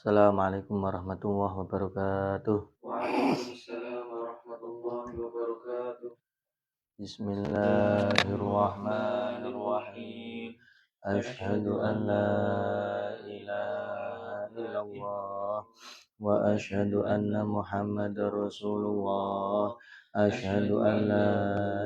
Assalamualaikum warahmatullahi wabarakatuh. Waalaikumsalam warahmatullahi wabarakatuh. Bismillahirrahmanirrahim. Asyhadu an la ilaha illallah wa asyhadu anna Muhammadar Rasulullah. Asyhadu an la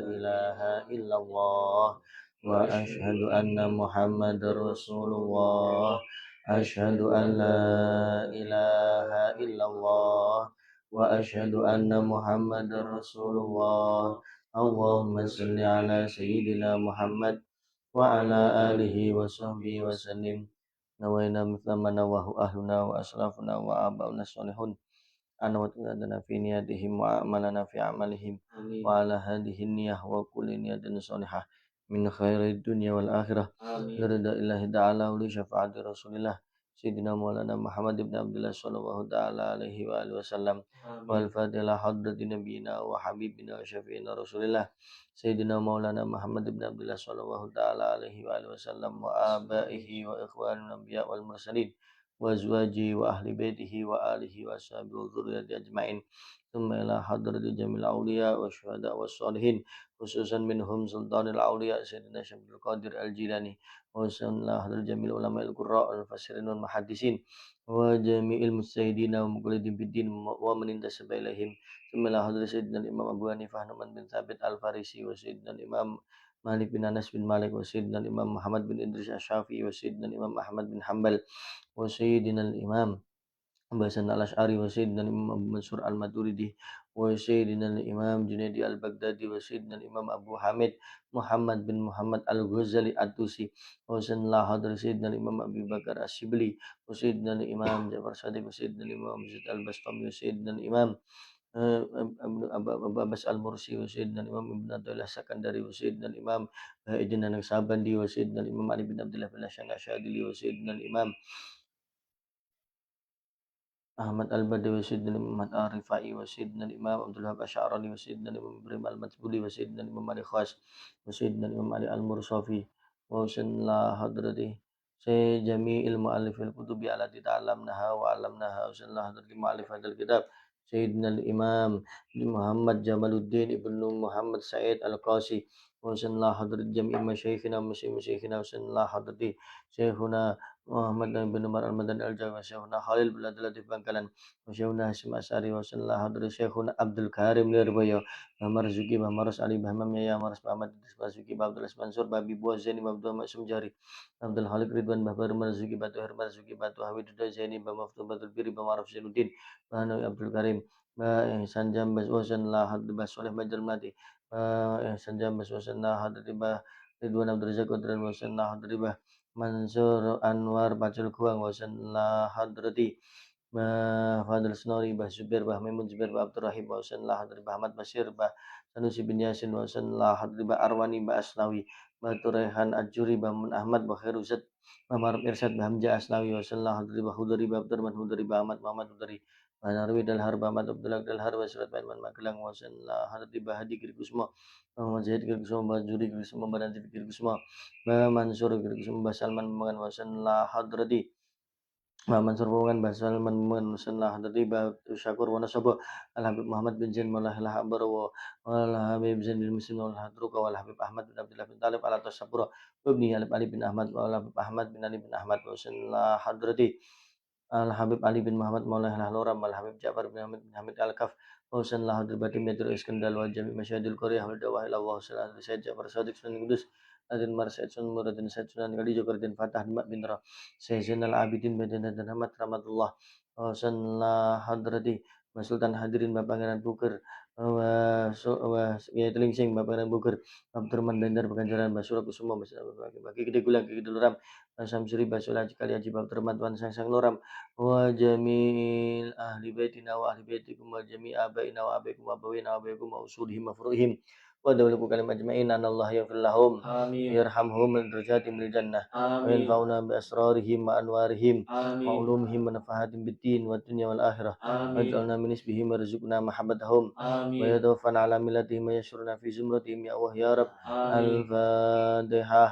ilaha illallah wa asyhadu anna Muhammadar Rasulullah. Asyhadu an la ilaha illallah wa asyhadu anna Muhammadar Rasulullah. Allahumma salli ala sayyidina Muhammad wa ala alihi wa sahbihi wa sallim. Nawaina mithla ma nawahu ahluna wa aslafuna wa abauna sholihun. Ana wa tuladana fi niyatihim wa amalana fi amalihim wa ala hadihi niyah wa kulli niyatin sholihah min khairi dunya wal akhirah. Lirida illahi ta'ala wa li syafa'ati rasulillah Sayyidina Maulana Muhammad ibn Abdullah sallallahu ta'ala alaihi wa alihi wasallam. Wal fatiha hadrati nabiyina wa habibina wa syafi'ina rasulillah Sayyidina Maulana Muhammad ibn Abdullah sallallahu ta'ala alaihi wa alihi wasallam wa abaihi wa ikhwanina anbiya wal mursalin wa azwaji wa ahli baitihi wa alihi wa sahbihi wa dzurriyyati ajmain. Thumma ila hadrati jamil awliya wa syuhada wa sholihin, khususan minhum sultanil awliya Sayyidina Syabdul Qadir al-Jilani wa sallallahu hadrati jamil ulama al-qurra al-fasirin wal muhaddisin wa jami'il mujtahidin wa muqallidin biddin wa man intasaba ilaihim. Thumma ila hadrati Sayyidina Imam Abu Hanifah Nu'man bin Thabit al-Farisi wa Sayyidina Imam Malik bin Anas bin Malik wa Sayyidina Imam Muhammad bin Idris asy-Syafi'i wa Sayyidina Imam Ahmad bin Hanbal wa Sayyidina Imam Abu Hasan al-Asy'ari wa Sayyidina Imam Abu Mansur al-Maturidi wa Sayyidina Imam Junaidi al-Baghdadi wa Sayyidina Imam Abu Hamid Muhammad bin Muhammad al-Ghazali at-Tusi wa sallallahu hadrat Sayyidina Imam Abi Bakar as-Sibli wa Sayyidina Imam Ja'far Shadiq wa Sayyidina Imam Zaid al-Bastami wa Sayyidina Imam Abu Abbas al-Mursi wa Sayyidina Imam Ibn Athaillah Sakandari wa Sayyidina Imam Baha'idin al-Sabandi wa Sayyidina Imam Ali bin Abdullah bin Hasan Asy'adili wa Sayyidina Imam Ahmad al-Badawi wa Sayyidina Muhammad al-Rifai wa Sayyidina Imam Abdul Wahab Asy'arani wa Sayyidina Imam Ibrahim al-Matbuli wa Sayyidina Imam Ali Khas wa Sayyidina Imam Ali al-Mursafi wa sallallahu hadrati Jami'il mu'allifil kutubi allati ta'allamnaha wa 'allamnaha wa sallallahu hadrati mu'allif hadzal kitab Sayyidina al-Imam Muhammad Jamaluddin ibnu Muhammad Sa'id al-Qasi wa sallallahu hadrati jami'i masyayikhina wa masyayikhina wa sallallahu hadrati Syekhuna Muhammad bin Umar al-Madani al-Jawa Syekhuna Khalil bin Abdul Latif Bangkalan wa Syekhuna Hasyim Asy'ari wa sallallahu hadrati Syekhuna Abdul Karim Lirboyo wa Marzuki wa Maras Ali Bahmam Yaya Maras Muhammad Marzuki wa Abdul Mansur Babi Buah Zaini wa Abdul Maksum Jari Abdul Khaliq Ridwan Bahbar Marzuki Batu Her Marzuki Batu Hawid Zaini ba Maftu Batul Biri ba Maruf Zainuddin Bahanawi Abdul Karim ba Ihsan Jambas wa sallallahu hadrati Basoleh Bajal Mati Ihsan Jambas wa sallallahu hadrati Ridwan Abdul Razak wa sallallahu hadrati Mansur Anwar Bacul Kuang wa sallallahu hadrati Fadil Snori Bah Zubair Bah Maimun Zubair Bah Abdurrahim wa sallallahu hadrati Bah Ahmad Basir Bah Sanusi bin Yasin wa sallallahu hadrati Bah Arwani Bah Aslawi Bah Turehan Ajuri Bah Mun Ahmad Bah Khairuzat Bah Maruf Irsyad Bah Hamzah Aslawi wa sallallahu hadrati Bah Hudari Bah Abdurrahman Hudari Bah Ahmad Muhammad Hudari Bah Narwi Dalhar Bah Ahmad Abdullah Dalhar wa Surat Bah Ilman Magelang wa sallallahu hadrati Bah Hadi Kirkusmo Muhammad Zahid Kirkusmo Bah Juri Kirkusmo Bah Nanti Kirkusmo Bah Mansur Kirkusmo Bah Salman Maman wa sallallahu hadrati Bah Mansur Maman Bah Salman Maman wa sallallahu hadrati Bah Syakur wa Nasabo Al-Habib Muhammad bin Zain Maulah Al-Habar wa Al-Habib Zain bin Muslim wa Al-Hadruka wa Al-Habib Ahmad bin Abdullah bin Talib Al-Tasabura wa Ibni Ali bin Ahmad wa Al-Habib Ahmad bin Ali bin Ahmad wa sallallahu hadrati Al-Habib Ali bin Muhammad Maulah Al-Loram Al-Habib Ja'far bin Hamid Al-Kaf wa sallallahu hadrati Batim Yadur Iskandal wa Jami' Masyadil Qaryah wa Dawah ila Allah sallallahu alaihi Sayyid Ja'far Sadiq Sunan Kudus Adin Marsaid Sunan Muradin Said Sunan Kali Jokardin Fatah bin Ra Sayyid Zainal Abidin bin Ahmad Ramadullah wa sallallahu hadrati Sultan Hadirin Bapak Pangeran Buker wa ya Telingsing Bapak Pangeran Buker Abdurrahman Dandar Pekanjaran Basura Kusuma bagi Gede Gulang Gede Luram Samsuri Basula Kali Haji Abdurrahman Tuan Sang Luram wa jamil ahli baitina wa ahli baitikum wa jami' abaina wa abaikum wa abawina wa abaikum wa usulihim wa furuhim ودولك كلمة أجمعين أن الله يغفر لهم آمين ويرحمهم من درجاتهم للجنة آمين وينفعنا بأسرارهم وأنوارهم آمين وعلومهم ونفحاتهم بالدين والدنيا والآخرة آمين واجعلنا من اسمهم وارزقنا محبتهم آمين ويتوفنا على ملتهم ويشرنا في زمرتهم يا الله يا رب آمين الفاتحة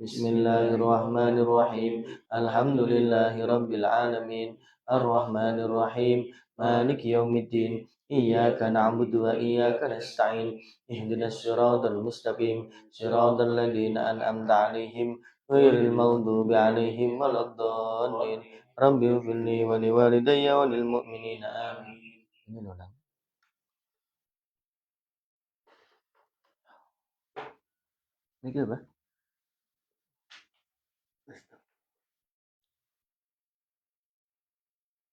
بسم الله الرحمن الرحيم الحمد لله رب العالمين الرحمن الرحيم مالك يوم الدين إياك نعبد وإياك نستعين اهدنا الصراط المستقيم صراط الذين أنعمت عليهم غير المغضوب عليهم ولا الضالين رب اغفر لي ولوالدي وللمؤمنين آمين. Ini loh, Nang. Ini apa?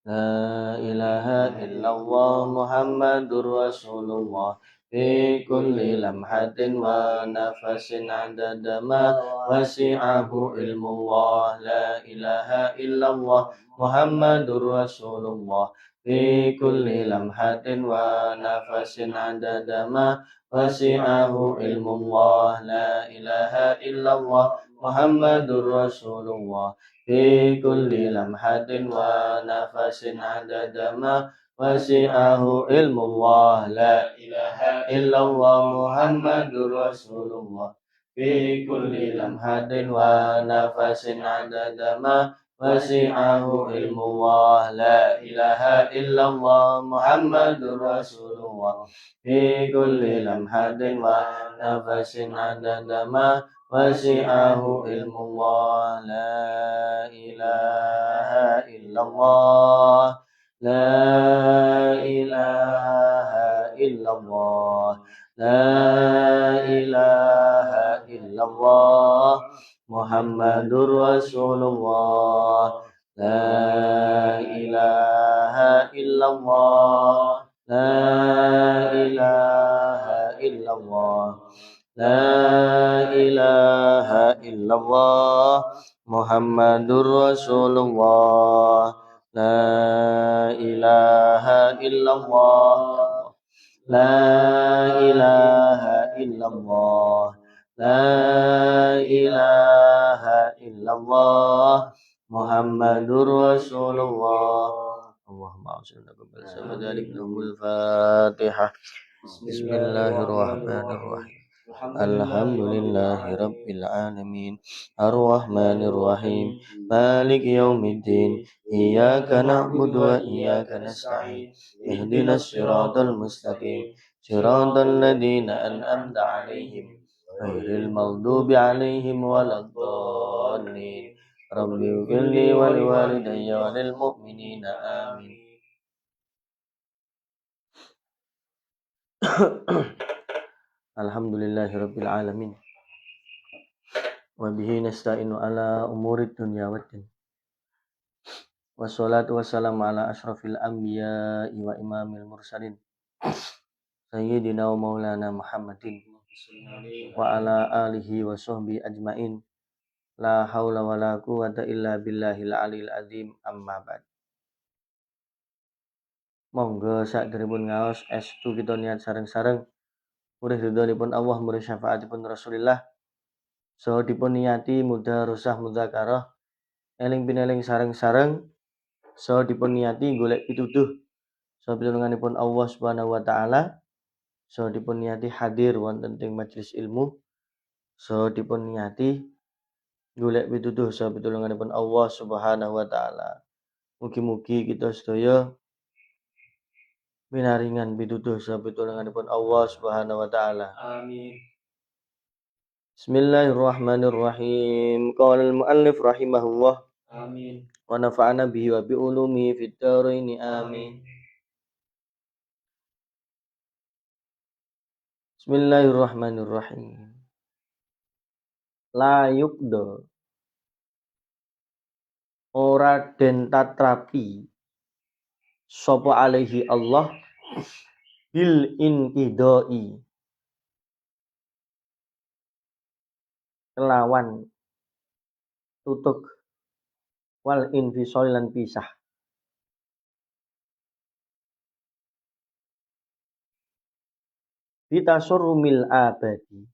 لا إله إلا الله محمد رسول الله في كل لمحة ونفس عدد ما وسعه علم الله لا إله إلا الله محمد رسول الله في كل لمحة ونفس عدد ما وسعه علم الله لا إله إلا الله محمد رسول الله في كل لمحة ونفس عدد ما وسعه علم الله لا إله إلا الله محمد رسول الله في كل لمحة ونفس عدد ما وسعه علم الله لا إله إلا الله محمد رسول الله في كل لمحة ونفس عدد ما وسعه علم الله لا إله إلا الله لا إله إلا الله لا إله إلا الله محمد رسول الله لا إله إلا الله لا إله إلا الله لا إله إلا الله محمد رسول الله لا إله إلا الله لا إله إلا الله لا إله إلا الله محمد رسول الله اللهم أعوذ بك من ذلك الفاتحة بسم الله الرحمن الرحيم الحمد لله رب العالمين الرحمن الرحيم مالك يوم الدين إياك نعبد وإياك نستعين اهدنا الصراط المستقيم صراط الذين أنعمت عليهم غير المغضوب عليهم ولا الضالين رب اغفر لي ولوالدي وللمؤمنين آمين. Alhamdulillahirabbil alamin. Wa bihi nasta'inu ala umurid dunya waddin. Wassalatu wassalamu ala asyrafil anbiya'i wa imamil mursalin. Sayyidina wa maulana Muhammadin wa ala alihi wa sahbihi ajmain. La haula wa la quwwata illa billahil aliyil azim amma ba'd. Monggo sakderipun ngaos estu kita niat sareng-sareng murid ridhonipun Allah murid syafaatipun Rasulillah saha dipun niyati mudarosah mudzakarah eling pineling sareng-sareng saha dipun niyati golek pituduh saha pitulunganipun Allah Subhanahu wa taala saha dipun niyati hadir wonten ing majelis ilmu saha dipun niyati golek pituduh saha pitulunganipun Allah Subhanahu wa taala. Mugi-mugi kita sedaya pinaringan pituduh saha pitulunganipun Allah Subhanahu wa taala. Amin. Bismillahirrahmanirrahim. Qala al-muallif rahimahullah. Amin. Wa nafa'ana bihi wa bi ulumihi fid dharain amin. Bismillahirrahmanirrahim. La yukdo ora den tatrapi sapa alaihi Allah bil inqidai kelawan tutuk wal infisal lan pisah. bitasurrumil abadi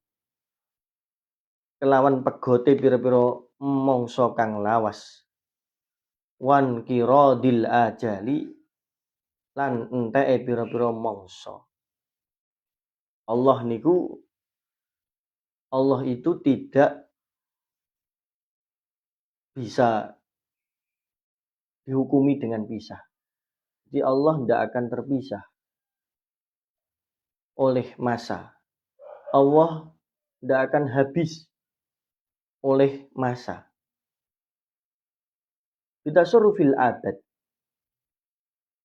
kelawan pegote pira-pira mangsa kang lawas wan kiradil ajali lan enteke pira-pira mangsa. Allah itu tidak bisa dihukumi dengan pisah. Jadi Allah tidak akan terpisah oleh masa. Allah tidak akan habis oleh masa. Bitasarrufil abad.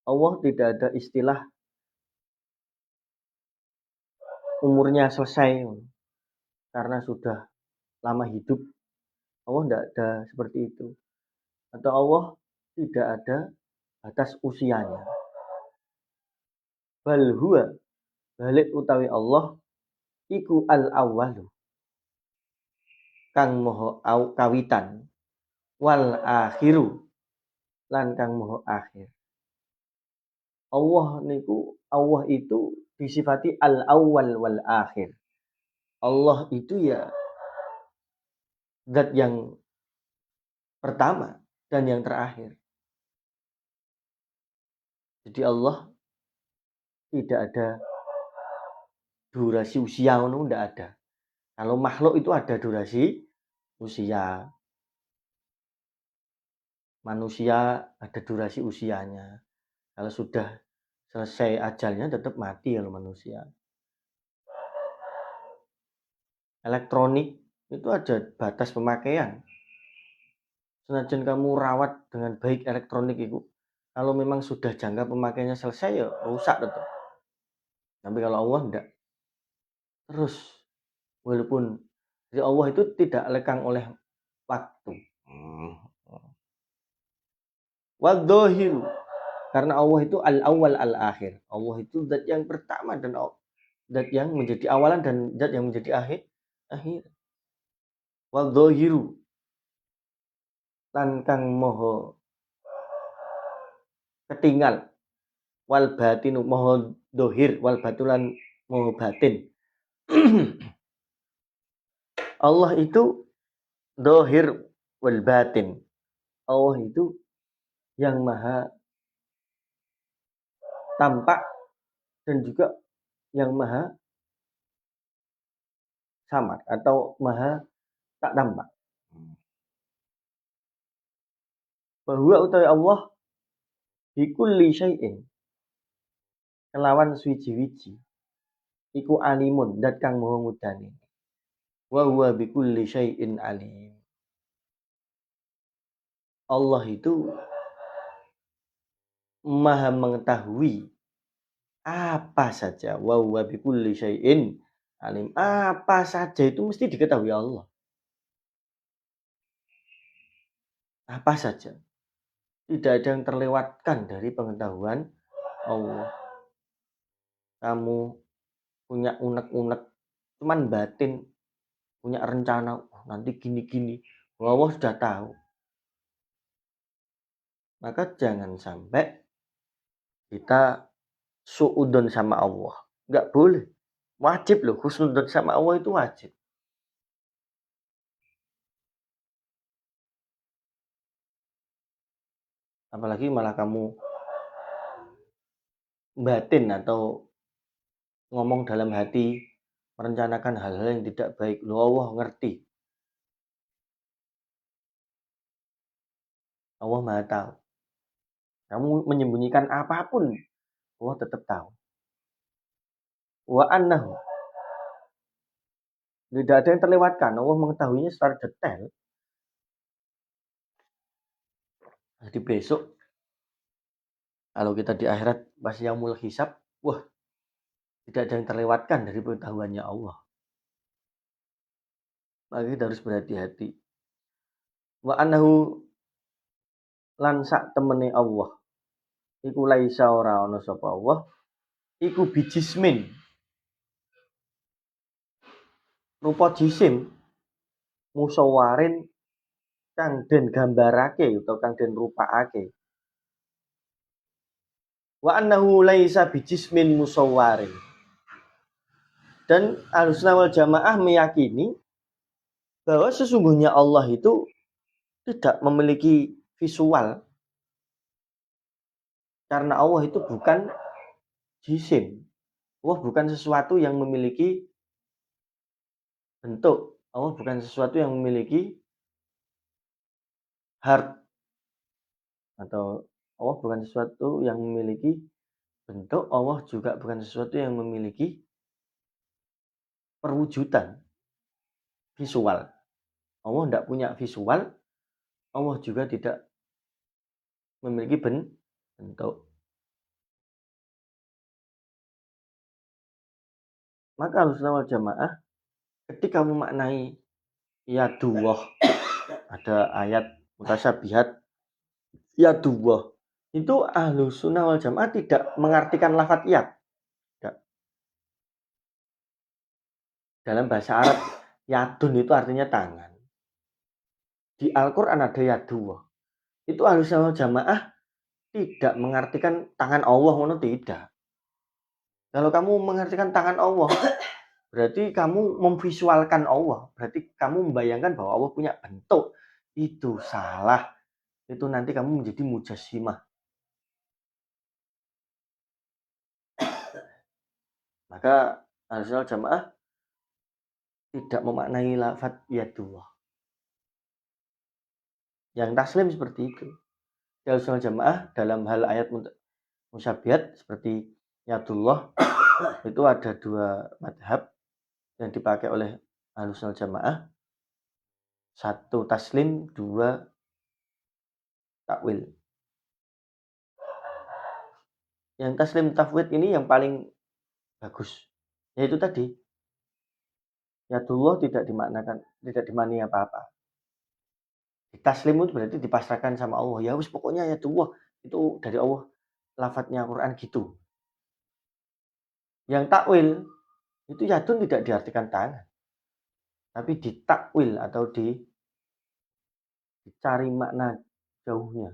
Allah tidak ada istilah umurnya selesai karena sudah lama hidup. Allah tidak ada seperti itu. Atau Allah tidak ada batas usianya. Bal huwa balik utawi Allah iku al-awwalu kang moho kawitan wal akhiru lan kang moho akhir. Allah itu disifati al-awwal wal akhir. Allah itu ya zat yang pertama dan yang terakhir. Jadi Allah tidak ada durasi usia, tidak ada. Kalau makhluk itu ada durasi usia. Manusia ada durasi usianya. Kalau sudah selesai ajalnya tetap mati kalau manusia. Elektronik itu ada batas pemakaian. Senajan kamu rawat dengan baik elektronik itu, kalau memang sudah jangka pemakaiannya selesai ya rusak tetap. Tapi kalau Allah enggak. Terus walaupun jadi Allah itu tidak lekang oleh waktu. Wadzahiru karena Allah itu al-awwal al-akhir. Allah itu zat yang pertama dan zat yang menjadi awalan dan zat yang menjadi akhir. Wadzahiru lan kang moho ketinggal wal batinu moho dohir wal batulan moho batin. Allah itu dohir wal batin. Allah itu yang maha tampak dan juga yang maha samar atau maha tak tampak. Bahwa utawi Allah bikulli syai'in kelawan suwiji-wiji iku alimun dat kang maha ngudani. Wa huwa bikulli syai'in alim. Allah itu maha mengetahui apa saja. Wa huwa bikulli syai'in alim. Apa saja itu mesti diketahui Allah. Apa saja. Tidak ada yang terlewatkan dari pengetahuan Allah. Kamu punya unek-unek, cuman batin punya rencana nanti gini-gini. Allah sudah tahu. Maka jangan sampai kita suudon sama Allah. Enggak boleh. Wajib loh, husnudon sama Allah itu wajib. Apalagi malah kamu batin atau ngomong dalam hati, merencanakan hal-hal yang tidak baik. Loh Allah ngerti. Allah maha tahu. Kamu menyembunyikan apapun, Allah tetap tahu. Wa annahu. Tidak ada yang terlewatkan. Allah mengetahuinya secara detail. Jadi besok, kalau kita di akhirat pas yaumul hisab, wah, tidak ada yang terlewatkan dari pengetahuannya Allah. Maka kita harus berhati-hati. Wa annahu lan sak temene Allah. Iku laisa ora ana sapa Allah. Iku bijismin. Rupa jisim musawarin kang den gambarake utawa kang den rupakake. Wa annahu laisa bijismin musawwarin. Dan Ahlussunnah wal Jamaah meyakini bahwa sesungguhnya Allah itu tidak memiliki visual, karena Allah itu bukan jisim. Allah bukan sesuatu yang memiliki bentuk. Allah bukan sesuatu yang memiliki heart, atau Allah bukan sesuatu yang memiliki bentuk. Allah juga bukan sesuatu yang memiliki perwujudan visual. Allah tidak punya visual. Allah juga tidak memiliki bentuk. Maka Ahlussunnah wal Jamaah ketika memaknai yadullah, ada ayat mutasyabihat yadullah, itu Ahlussunnah wal Jamaah tidak mengartikan lafadz yad. Dalam bahasa Arab, yadun itu artinya tangan. Di Al-Quran ada yadullah. Itu Ahlussunnah wal Jamaah tidak mengartikan tangan Allah, tidak. Kalau kamu mengartikan tangan Allah, berarti kamu memvisualkan Allah. Berarti kamu membayangkan bahwa Allah punya bentuk. Itu salah. Itu nanti kamu menjadi mujassimah. Maka Ahlussunnah wal Jamaah tidak memaknai lafadz yadullah. Yang taslim seperti itu. Ahlussunnah wal Jamaah dalam hal ayat musyabihat seperti yadullah itu ada dua madhab yang dipakai oleh Ahlussunnah wal Jamaah. Satu taslim, dua takwil. Yang taslim tafwid ini yang paling bagus. Yaitu tadi, yadullah tidak dimaknakan, tidak dimaknai apa-apa. Taslim itu berarti dipasrahkan sama Allah. Ya wis pokoknya yadullah itu dari Allah, lafadznya Quran gitu. Yang takwil itu yadun tidak diartikan tangan, tapi ditakwil atau dicari makna jauhnya.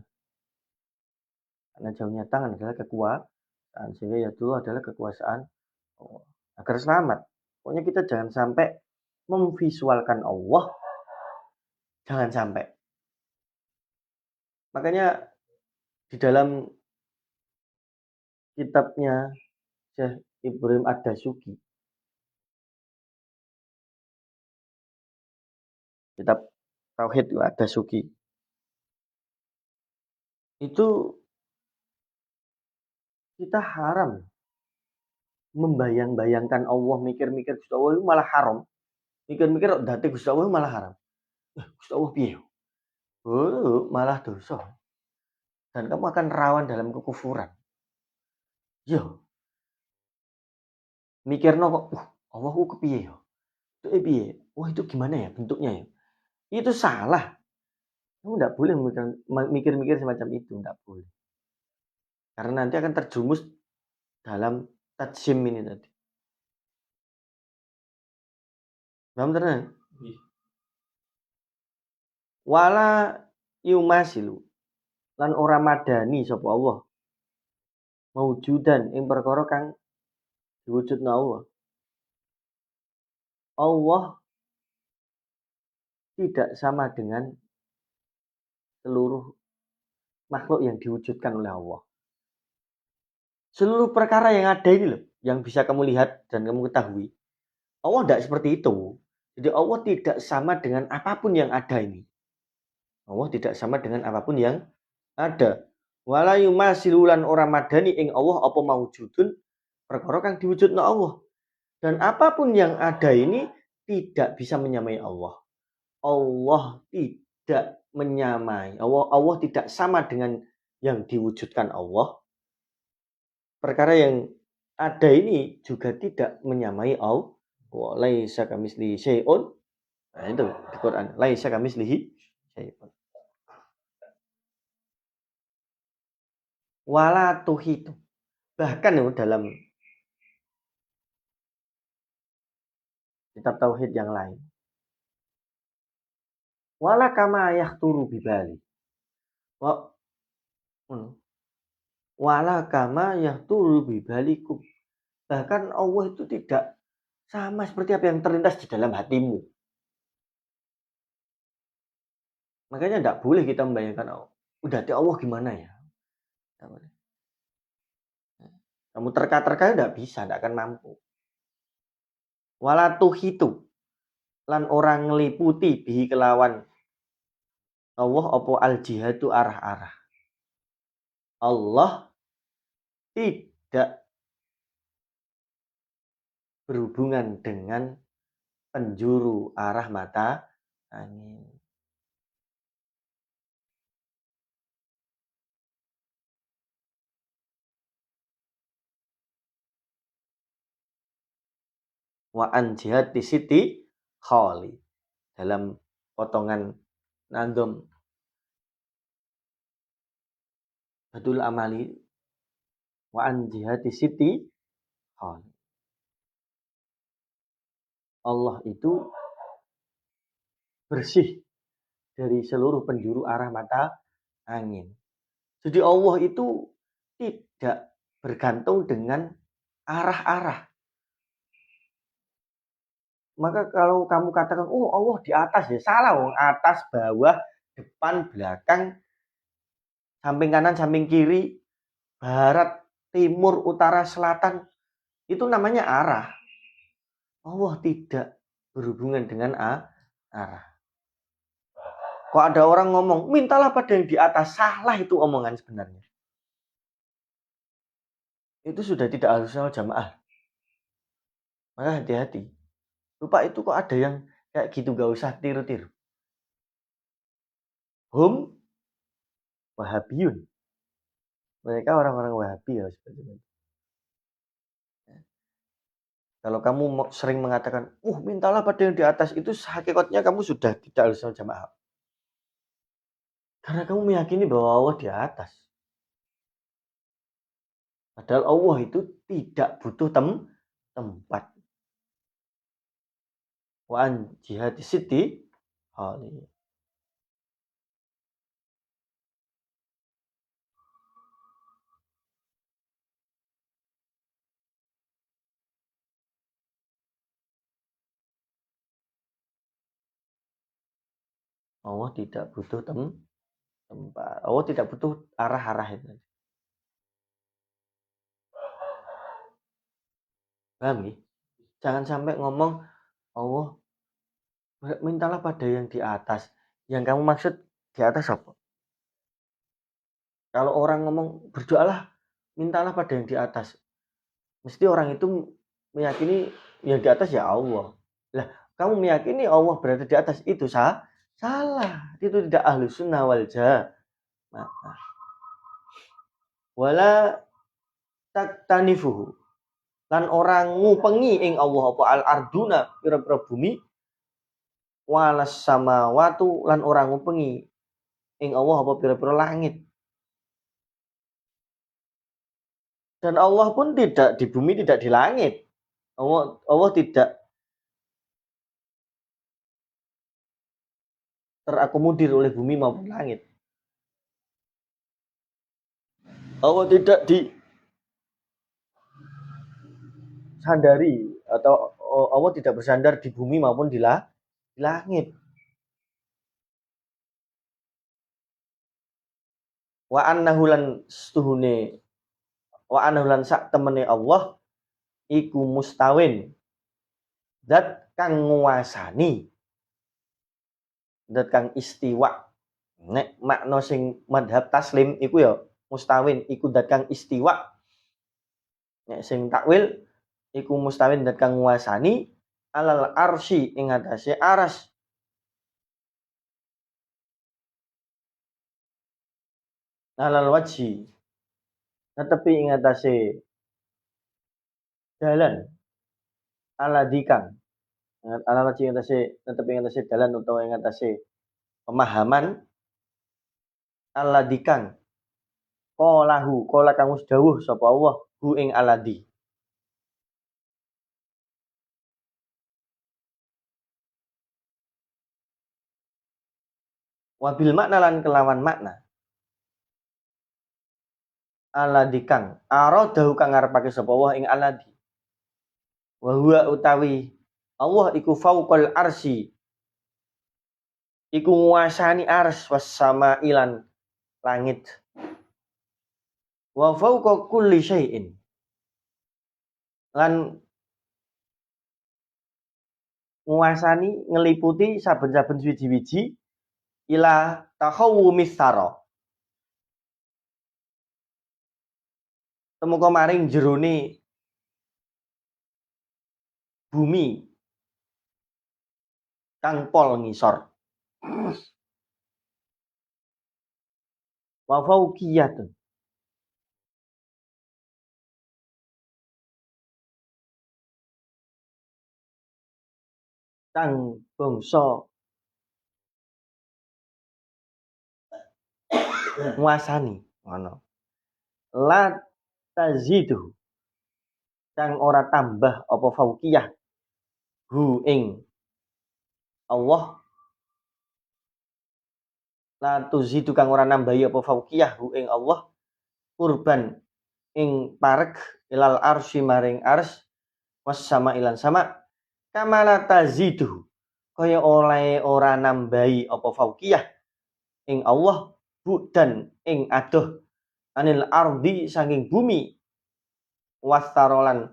Makna jauhnya tangan adalah kekuasaan, sehingga yadullah adalah kekuasaan Allah. Agar selamat. Pokoknya kita jangan sampai memvisualkan Allah, jangan sampai. Makanya di dalam kitabnya Syekh Ibrahim Ad-Dasuki, kitab Tauhid Ad-Dasuki, itu kita haram membayang-bayangkan Allah, mikir-mikir Gusti Allah itu malah haram. Mikir-mikir dadi Gusti Allah malah haram. Gusti Allah piye? Oh, malah dosa. Dan kamu akan rawan dalam kekufuran. Yo. Mikirno kok, Allah ku kepiye yo? Itu piye? Wah, itu gimana ya bentuknya ya? Itu salah. Kamu tidak boleh mikir-mikir semacam itu, tidak boleh. Karena nanti akan terjumus dalam tajsim ini tadi. Paham tenan? Wala yumasilu lan ora madani sapa Allah maujudan ing perkara kang diwujudna Allah. Allah tidak sama dengan seluruh makhluk yang diwujudkan oleh Allah. Seluruh perkara yang ada ini loh, yang bisa kamu lihat dan kamu ketahui, Allah tidak seperti itu. Jadi Allah tidak sama dengan apapun yang ada ini. Allah tidak sama dengan apapun yang ada. Wala yumasilulan ora madani ing Allah apa maujudun perkara kang diwujudna Allah. Dan apapun yang ada ini tidak bisa menyamai Allah. Allah tidak menyamai. Allah tidak sama dengan yang diwujudkan Allah. Perkara yang ada ini juga tidak menyamai Allah. Laisa kamitslihi syai'un. Nah, itu di Quran. Laisa kamitslihi syai'un. Wala tuhitu. Bahkan dalam kitab tauhid yang lain. Wala kama yahturu bibali. Wala kama yahturu bibalikum. Bahkan Allah itu tidak sama seperti apa yang terlintas di dalam hatimu. Makanya tidak boleh kita membayangkan, oh, udah Allah gimana ya. Kamu terka-terka tidak bisa, tidak akan mampu. Walatuhitu lan orang ngeliputi bihi kelawan Allah apa al jihadu arah-arah. Allah tidak berhubungan dengan penjuru arah mata angin. Wa an jihad di siti khali. Dalam potongan nandom Badul Amali wa an jihad di siti khali. Allah itu bersih dari seluruh penjuru arah mata angin. Jadi Allah itu tidak bergantung dengan arah-arah. Maka kalau kamu katakan, oh Allah di atas ya, salah. Atas, bawah, depan, belakang, samping kanan, samping kiri, barat, timur, utara, selatan, itu namanya arah. Allah tidak berhubungan dengan arah. Kok ada orang ngomong, mintalah pada yang di atas, salah itu omongan sebenarnya. Itu sudah tidak harusnya jamaah. Maka hati-hati. Lupa itu kok ada yang kayak gitu, gak usah tiru-tiru. Hum Wahabiyun. Mereka orang-orang Wahabi ya sebetulnya. Kalau kamu sering mengatakan, mintalah pada yang di atas, itu hakikatnya kamu sudah tidak harus jamaah. Karena kamu meyakini bahwa Allah di atas. Padahal Allah itu tidak butuh tempat. Wa an jihadi siti khali. Allah tidak butuh tempat. Allah tidak butuh arah-arah itu. Paham ya? Jangan sampai ngomong Allah mintalah pada yang di atas. Yang kamu maksud di atas apa? Kalau orang ngomong berdoalah, mintalah pada yang di atas. Mesti orang itu meyakini yang di atas ya Allah. Lah, kamu meyakini Allah berada di atas itu salah. Itu tidak ahlu sunnah wal jamaah. Wala taktanifuhu. Lan orang ngupengi ing Allah apa al arduna pira-pira bumi walas samawatu lan orang ngupengi ing Allah apa pira-pira langit. Dan Allah pun tidak di bumi, tidak di langit. Allah tidak terakomodir oleh bumi maupun langit. Allah tidak disandari atau Allah tidak bersandar di bumi maupun di langit. Wa annahu lan stuhune wa annahu lan sak temene Allah iku mustawin. Dat kang nguasani. Dat kang istiwa. Nek makna sing madhab taslim iku ya mustawin iku dat kang istiwa. Nek sing takwil iku mustawin dat kang nguasani alal arsy ing atase aras. Alal wajhi netepi ing atase dalan aladikang alal wajhi ing atase netepi ing atase dalan utawa ing atase pemahaman aladikang qala kang wis dawuh sapa Allah hu ing aladi. Wabil makna lan kelawan makna aladi kang aradahu kang ngarepake sapa Allah ing aladi. Wa huwa utawi Allah iku fauqal arsy, iku nguasani ars was sama ilan langit. Wa fauqa kulli syai'in, lan nguasani ngeliputi saben-saben wiji-wiji ila tahawumis sara, temuka maring jerone bumi kang pol ngisor. Wa fauqiyatun, kang bangsa nguasani ngono. La tazidu, kang ora tambah apa fauqiyah hu ing Allah, la tuzidu kang ora nambahi apa fauqiyah hu ing Allah kurban ing parek ilal arsy maring ars was sama ilan sama kamala tazidu kaya oleh ora nambahi apa fauqiyah ing Allah budan ing adoh anil ardi saking bumi wastarolan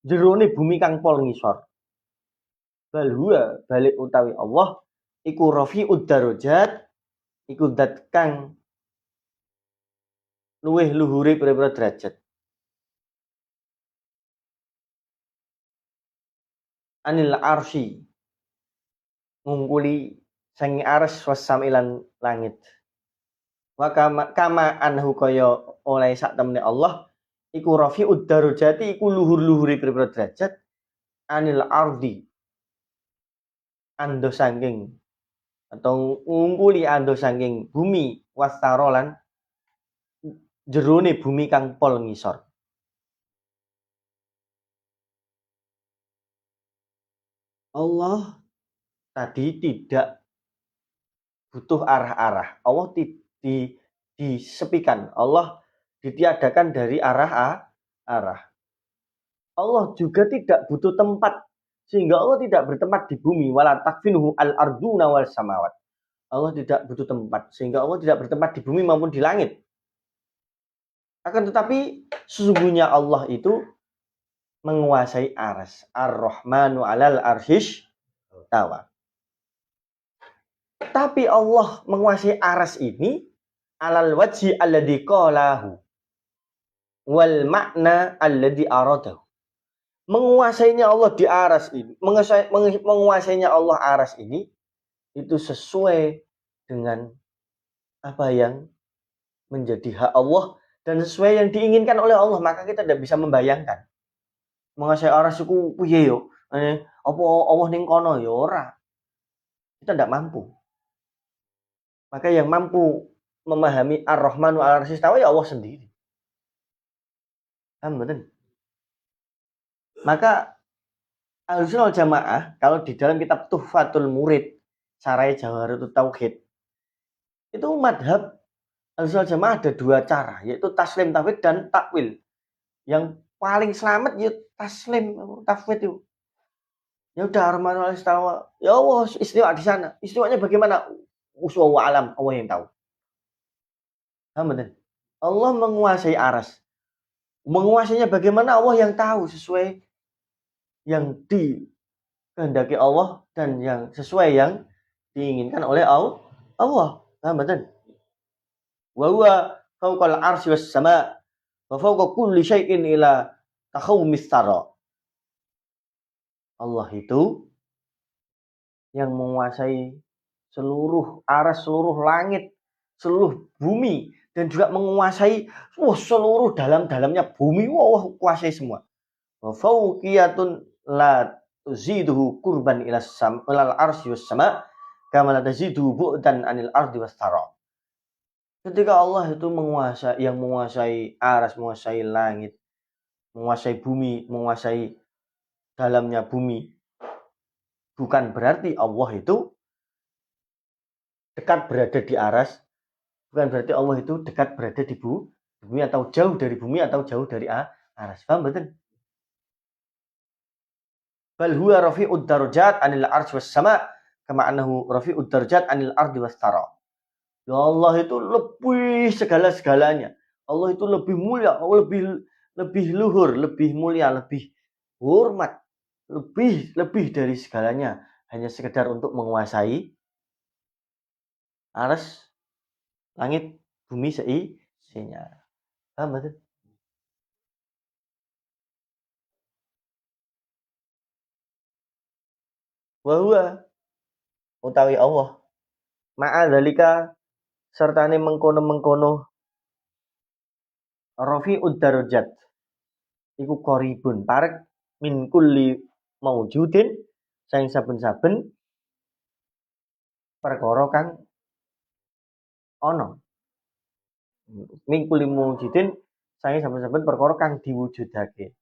jerone bumi kang pol ngisor. Bal huwa balik utawi Allah iku rafi'ud darajat, iku zat kang luwih luhure pira-pira derajat. Anil arsy ngungkuli sangi ars wasamilan langit. Wa kama anhu kaya oleh sak temene Allah iku rafi'ud darajati, iku luhur-luhure pira-pira derajat anil ardi ando saking atau ngungkuli ando saking bumi wastarolan jerone bumi kang pol ngisor. Allah tadi tidak butuh arah-arah. Allah disepikan. Allah ditiadakan dari arah. Allah juga tidak butuh tempat, sehingga Allah tidak bertempat di bumi. Wala takfinuhu al-arduna wal samawat. Allah tidak butuh tempat, sehingga Allah tidak bertempat di bumi maupun di langit. Akan tetapi sesungguhnya Allah itu menguasai aras. Ar-Rahmanu alal arsyish tawa. Tapi Allah menguasai aras ini alal wajhi alladhi qalahu wal makna alladhi aradahu. Menguasainya Allah di aras ini, menguasainya Allah aras ini itu sesuai dengan apa yang menjadi hak Allah dan sesuai yang diinginkan oleh Allah. Maka kita tidak bisa membayangkan menguasai aras itu piye yo, apa Allah ning kono ya ora. Kita tidak mampu. Maka yang mampu memahami Ar-Rahmanu al-Arsy istawa ya Allah sendiri. Betul. Maka Ahlussunnah wal Jamaah kalau di dalam kitab Tuhfatul Murid Sarai Jawharatut Tauhid itu madhab Ahlussunnah wal Jamaah ada dua cara, yaitu taslim tafwid dan takwil. Yang paling selamat ya taslim tafwid itu. Ya udah Ar-Rahmanu al-Arsy istawa. Ya Allah istiwa di sana. Istiwanya bagaimana? Uswa alam, Allah yang tahu. Betul. Allah menguasai aras. Menguasainya bagaimana Allah yang tahu, sesuai yang dikehendaki Allah dan yang sesuai yang diinginkan oleh Allah. Betul. Wa huwa fawqal arsy was sama wa fawqa kulli syai'in ila takhawumis sara. Allah itu yang menguasai seluruh aras, seluruh langit, seluruh bumi, dan juga menguasai seluruh dalam-dalamnya bumi. Allah kuasai semua. Wa fawqiyatun la tuziduhu kurban ilal arsy was sama kama la taziduhu bu'dan anil ardi was tara. Ketika Allah itu menguasai aras, menguasai langit, menguasai bumi, menguasai dalamnya bumi, bukan berarti Allah itu dekat berada di aras, bukan berarti Allah itu dekat berada di bumi atau jauh dari bumi atau jauh dari aras. Paham betul? Bal huwa rafi'ud darajat 'anil arsy was sama' kama annahu rafi'ud darajat 'anil ardi was tara. Ya Allah itu lebih segala-segalanya. Allah itu lebih mulia, lebih luhur, lebih mulia, lebih hormat, lebih dari segalanya. Hanya sekedar untuk menguasai arsy, langit, bumi seisinya. Paham betul? Wa huwa utawi Allah. Ma'a dzalika sertane mengkono-mengkono rafi'ud darajat iku qaribun parek min kulli maujudin saing saben-saben perkara kang ana. Min kulli maujudin saing saben-saben perkara kang diwujudake.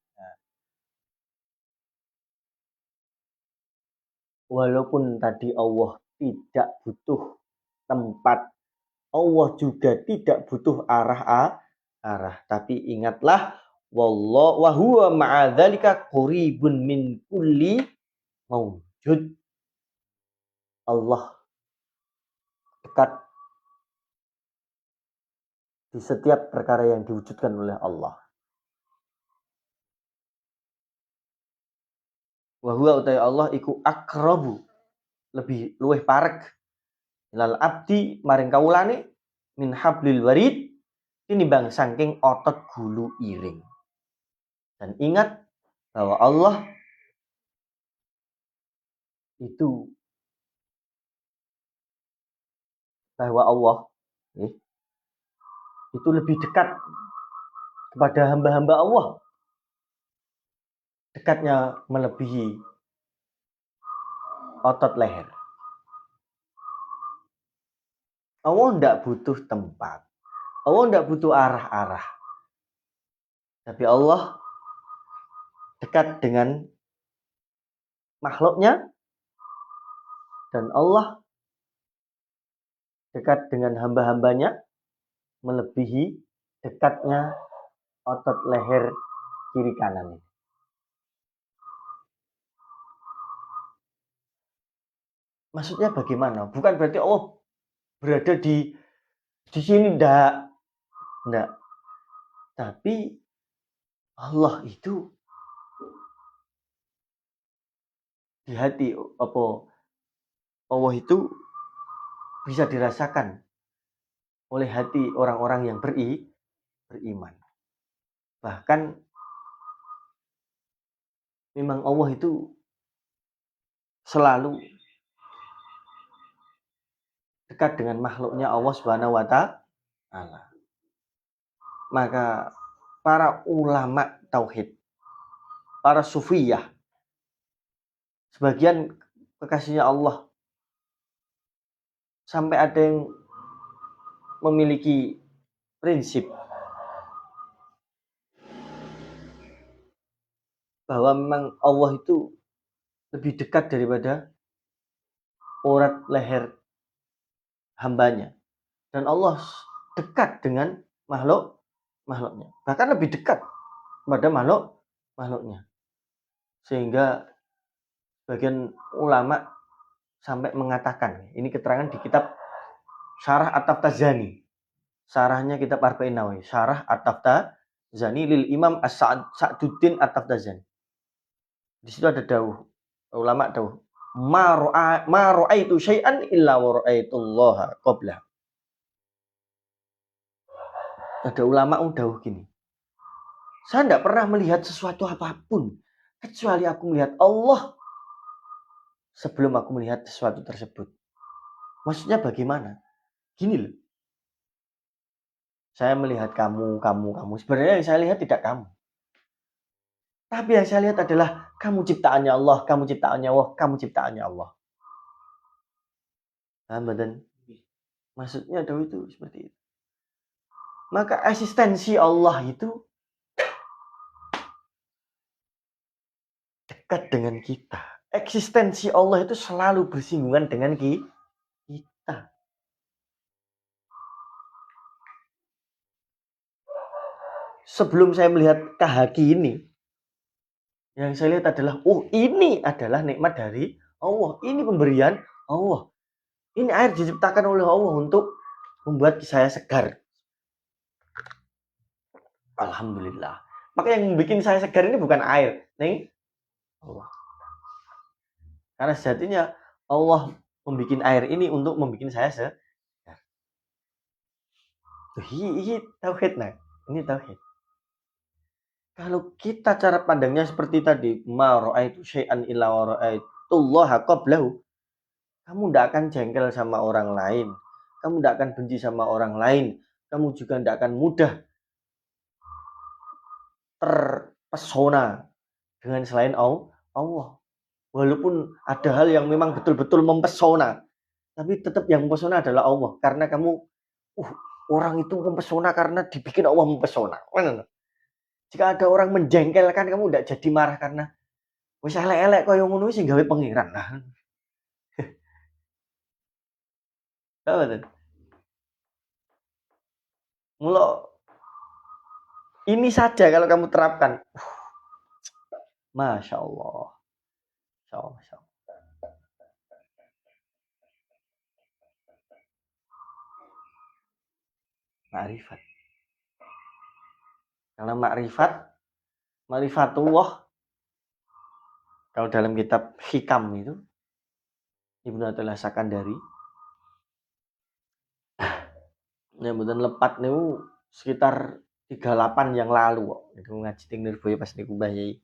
Walaupun tadi Allah tidak butuh tempat, Allah juga tidak butuh arah, tapi ingatlah wallahu wa huwa ma'a dzalika qaribun min kulli maujud. Allah dekat di setiap perkara yang diwujudkan oleh Allah. Wa huwa utai Allah iku akrabu lebih luweh parek ilal abdi maring kawulane min hablil warid tinimbang saking otot gulu iring. Dan ingat bahwa Allah itu itu lebih dekat kepada hamba-hamba Allah. Dekatnya melebihi otot leher. Allah tidak butuh tempat. Allah tidak butuh arah-arah. Tapi Allah dekat dengan makhluknya. Dan Allah dekat dengan hamba-hambanya melebihi dekatnya otot leher kiri kanan. Maksudnya bagaimana? Bukan berarti Allah berada di sini, enggak. Tapi Allah itu di hati Allah itu bisa dirasakan oleh hati orang-orang yang beriman. Bahkan memang Allah itu selalu dekat dengan makhluknya Allah Subhanahu wa taala. Maka para ulama tauhid, para sufiyah, sebagian kekasihnya Allah sampai ada yang memiliki prinsip bahwa memang Allah itu lebih dekat daripada urat leher hambanya. Dan Allah dekat dengan makhluknya. Bahkan lebih dekat pada makhluknya. Sehingga sebagian ulama sampai mengatakan, ini keterangan di kitab Syarah At-Taftazani. Syarahnya kitab Arba'in Nawawi. Syarah At-Taftazani lil Imam As-Sa'duddin At-Taftazani. Di situ ada dawuh, ulama dawuh, ma ra'aitu syai'an illa wa ra'aitullaha qabla. Ada ulama dawuh gini, saya tidak pernah melihat sesuatu apapun kecuali aku melihat Allah sebelum aku melihat sesuatu tersebut. Maksudnya bagaimana? Gini loh. Saya melihat kamu. Sebenarnya yang saya lihat tidak kamu. Tapi yang saya lihat adalah kamu ciptaannya Allah, kamu ciptaannya Allah, kamu ciptaannya Allah. Badan. Maksudnya dawuh itu seperti itu. Maka eksistensi Allah itu dekat dengan kita. Eksistensi Allah itu selalu bersinggungan dengan kita. Sebelum saya melihat kahaki ini, Yang saya lihat adalah, oh ini adalah nikmat dari Allah. Ini pemberian Allah. Ini air diciptakan oleh Allah untuk membuat saya segar. Alhamdulillah. Maka yang bikin saya segar ini bukan air, nih Allah. Karena sejatinya Allah membuat air ini untuk membuat saya segar. Ini tauhid, nah. Ini tauhid. Kalau kita cara pandangnya seperti tadi, ma ra'aitu syai'an illa wa ra'aitullaha qablahu. Kamu tidak akan jengkel sama orang lain. Kamu tidak akan benci sama orang lain. Kamu juga tidak akan mudah terpesona dengan selain Allah. Walaupun ada hal yang memang betul-betul mempesona, tapi tetap yang mempesona adalah Allah. Karena kamu, orang itu mempesona karena dibikin Allah mempesona. Jika ada orang menjengkelkan, kamu tidak jadi marah karena wis elek-elek kaya ngono sing gawe pengiran. Nah. Tahu betul? Mula ini saja kalau kamu terapkan. Masya Allah. Masya Allah. Masya Allah. Ma'rifat. Karena ma'rifatullah, kalau dalam kitab Hikam itu, Ibnu Athaillah Sakandari, kemudian lepat niku sekitar 38 yang lalu kok. Niku ngaji teng Nirboyo pas niku Mbah Yai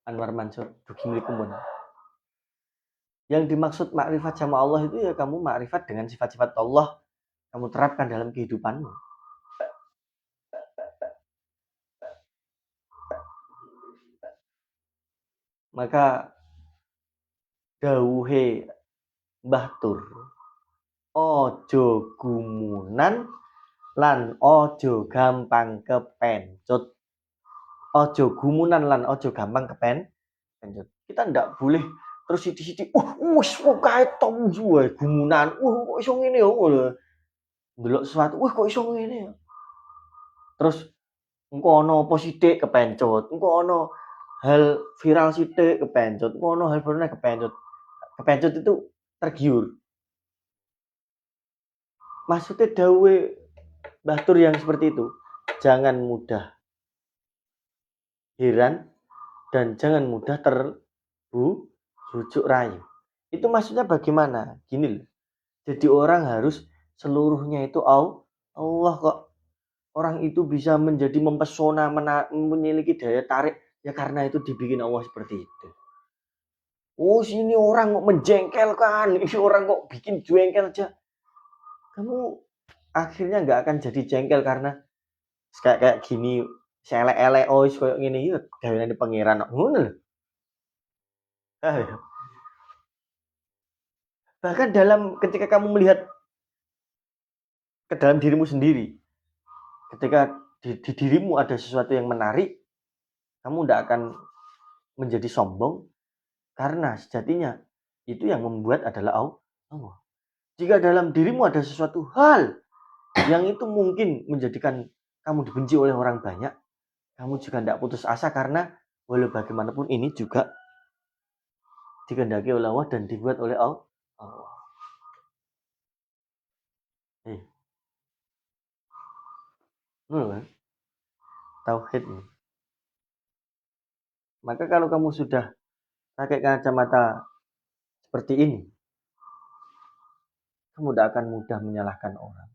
Anwar Mansur dugi mriku pun. Yang dimaksud makrifat sama Allah itu ya kamu makrifat dengan sifat-sifat Allah, kamu terapkan dalam kehidupanmu. Maka dawuhe Mbah Tur, ojo gumunan lan ojo gampang kepencut. Ojo gumunan lan ojo gampang kepencut. Kita ndak boleh terus sithik-sithik, wis kae tom wae gumunan. Kok iso ngene ya lho. Ndelok sesuatu, kok iso ngene ya. Terus engko ana apa sithik kepencut, engko ana hal viral sithik kepencut, engko ana hal baru kepencut. Kepencut itu tergiur. Maksudnya dawuhe Mbah Tur yang seperti itu, jangan mudah heran dan jangan mudah terbujuk rayu. Itu maksudnya bagaimana? Gini loh. Jadi orang harus seluruhnya itu Allah kok. Orang itu bisa menjadi mempesona, memiliki daya tarik ya karena itu dibikin Allah seperti itu. Oh, sini orang kok menjengkelkan, ini orang kok bikin jengkel aja. Kamu akhirnya nggak akan jadi jengkel karena kayak gini, selek-elek ois kayak gini, ya gaweane pangeran ngono lho. Bahkan ketika kamu melihat ke dalam dirimu sendiri, ketika di dirimu ada sesuatu yang menarik, kamu tidak akan menjadi sombong karena sejatinya itu yang membuat adalah Allah. Jika dalam dirimu ada sesuatu hal yang itu mungkin menjadikan kamu dibenci oleh orang banyak, kamu juga tidak putus asa karena walau bagaimanapun ini juga dikehendaki oleh Allah dan dibuat oleh Allah. Kan? Tauhid. Maka kalau kamu sudah pakai kacamata seperti ini, kamu tidak akan mudah menyalahkan orang.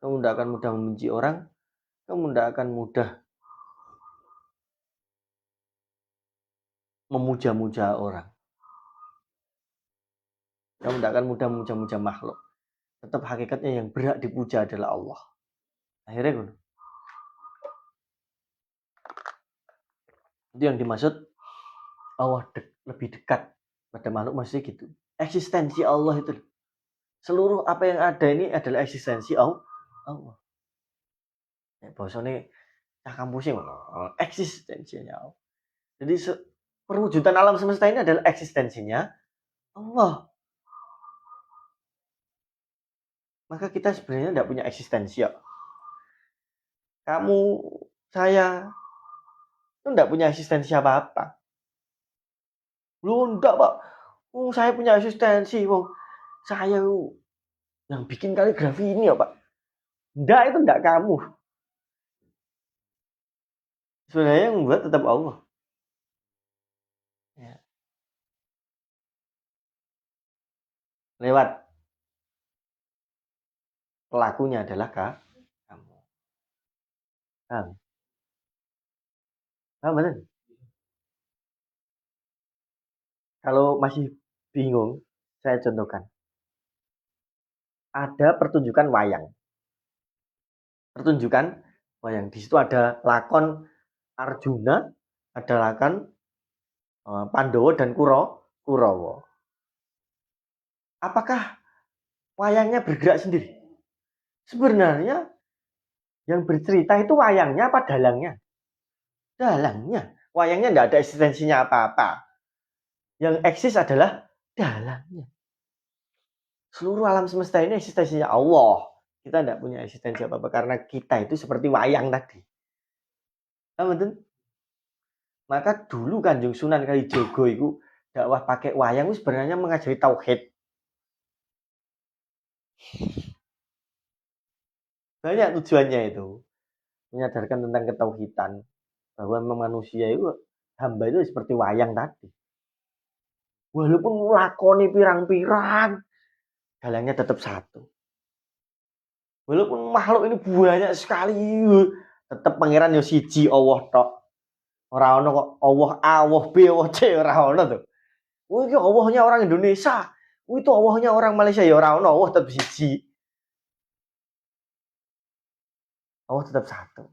Kamu tidak akan mudah membenci orang. Kamu tidak akan mudah memuja-muja orang. Kamu tidak akan mudah memuja-muja makhluk. Tetap hakikatnya yang berhak dipuja adalah Allah. Akhirnya itu yang dimaksud Allah lebih dekat pada makhluk, masih gitu. Eksistensi Allah itu. Seluruh apa yang ada ini adalah eksistensi Allah. Bahasanya kampusnya eksistensinya Allah. Jadi perwujudan alam semesta ini adalah eksistensinya Allah. Maka kita sebenarnya tidak punya eksistensi ya. Kamu, saya, itu enggak punya eksistensi apa-apa. Lu enggak, Pak. Saya punya eksistensi, saya yang bikin kaligrafi ini ya, Pak. Enggak, itu enggak kamu. Sebenarnya yang membuat tetap Allah. Ya. Lewat pelakunya adalah kamu. Paham? Paham betul? Kalau masih bingung, saya contohkan. Ada pertunjukan wayang. Pertunjukan wayang. Di situ ada lakon Arjuna, ada lakon Pandowo dan Kurawa. Apakah wayangnya bergerak sendiri? Sebenarnya yang bercerita itu wayangnya apa dalangnya? Dalangnya. Wayangnya tidak ada eksistensinya apa-apa. Yang eksis adalah dalangnya. Seluruh alam semesta ini eksistensinya Allah. Kita tidak punya eksistensi apa-apa karena kita itu seperti wayang tadi. Betul? Maka dulu Kanjeng Sunan Kalijaga itu dakwah pakai wayang itu sebenarnya mengajari tauhid. Banyak tujuannya itu. Menyadarkan tentang ketauhidan. Bahwa manusia itu, hamba itu seperti wayang tadi. Walaupun lakoni pirang-pirang, dalangnya tetap satu. Walaupun makhluk ini banyak sekali, tetap pangeran yo siji Allah tok. Ora ono kok Allah A, Allah B, Allah C, ora ono tuh. Iki Allahnya orang Indonesia. Itu Allahnya orang Malaysia ya ora ono, Allah tetap siji. Allah tetap satu.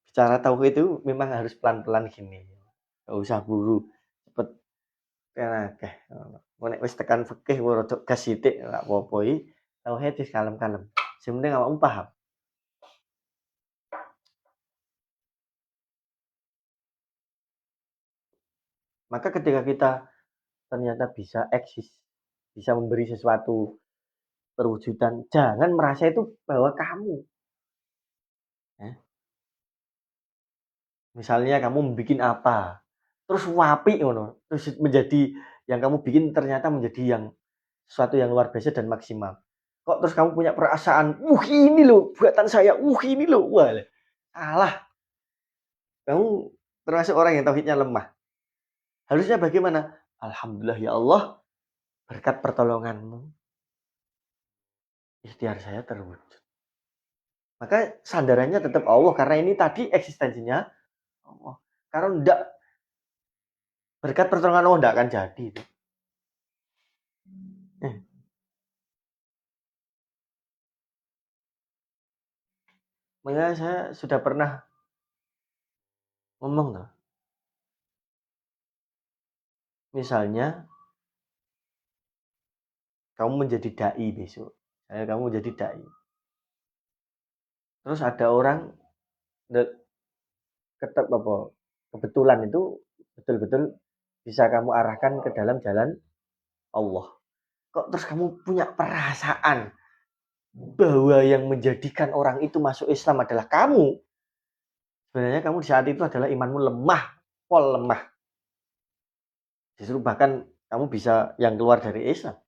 Bicara tauhid itu memang harus pelan-pelan gini. Enggak usah buru. Cepet akeh. Nek wis tekan fikih rada gas sithik enggak apa-apa iki. Tauhid wis kalem-kalem. Sing penting awakmu paham. Maka ketika kita ternyata bisa eksis, bisa memberi sesuatu perwujudan, jangan merasa itu bahwa kamu. Ya. Misalnya kamu bikin apa, terus wapi ngono, terus menjadi yang kamu bikin ternyata menjadi yang sesuatu yang luar biasa dan maksimal. Kok terus kamu punya perasaan, ini loh buatan saya, ini loh, wah, salah. Kamu termasuk orang yang tauhidnya lemah. Harusnya bagaimana? Alhamdulillah ya Allah, berkat pertolonganmu, ikhtiar saya terwujud. Maka sandarannya tetap Allah, karena ini tadi eksistensinya Allah. Karena enggak, berkat pertolongan Allah enggak akan jadi. Makanya saya sudah pernah ngomong loh. Misalnya kamu menjadi dai besok. Kamu menjadi dai. Terus ada orang kebetulan itu betul-betul bisa kamu arahkan ke dalam jalan Allah. Kok terus kamu punya perasaan bahwa yang menjadikan orang itu masuk Islam adalah kamu? Sebenarnya kamu di saat itu adalah imanmu lemah, lemah. Justru bahkan kamu bisa yang keluar dari Islam.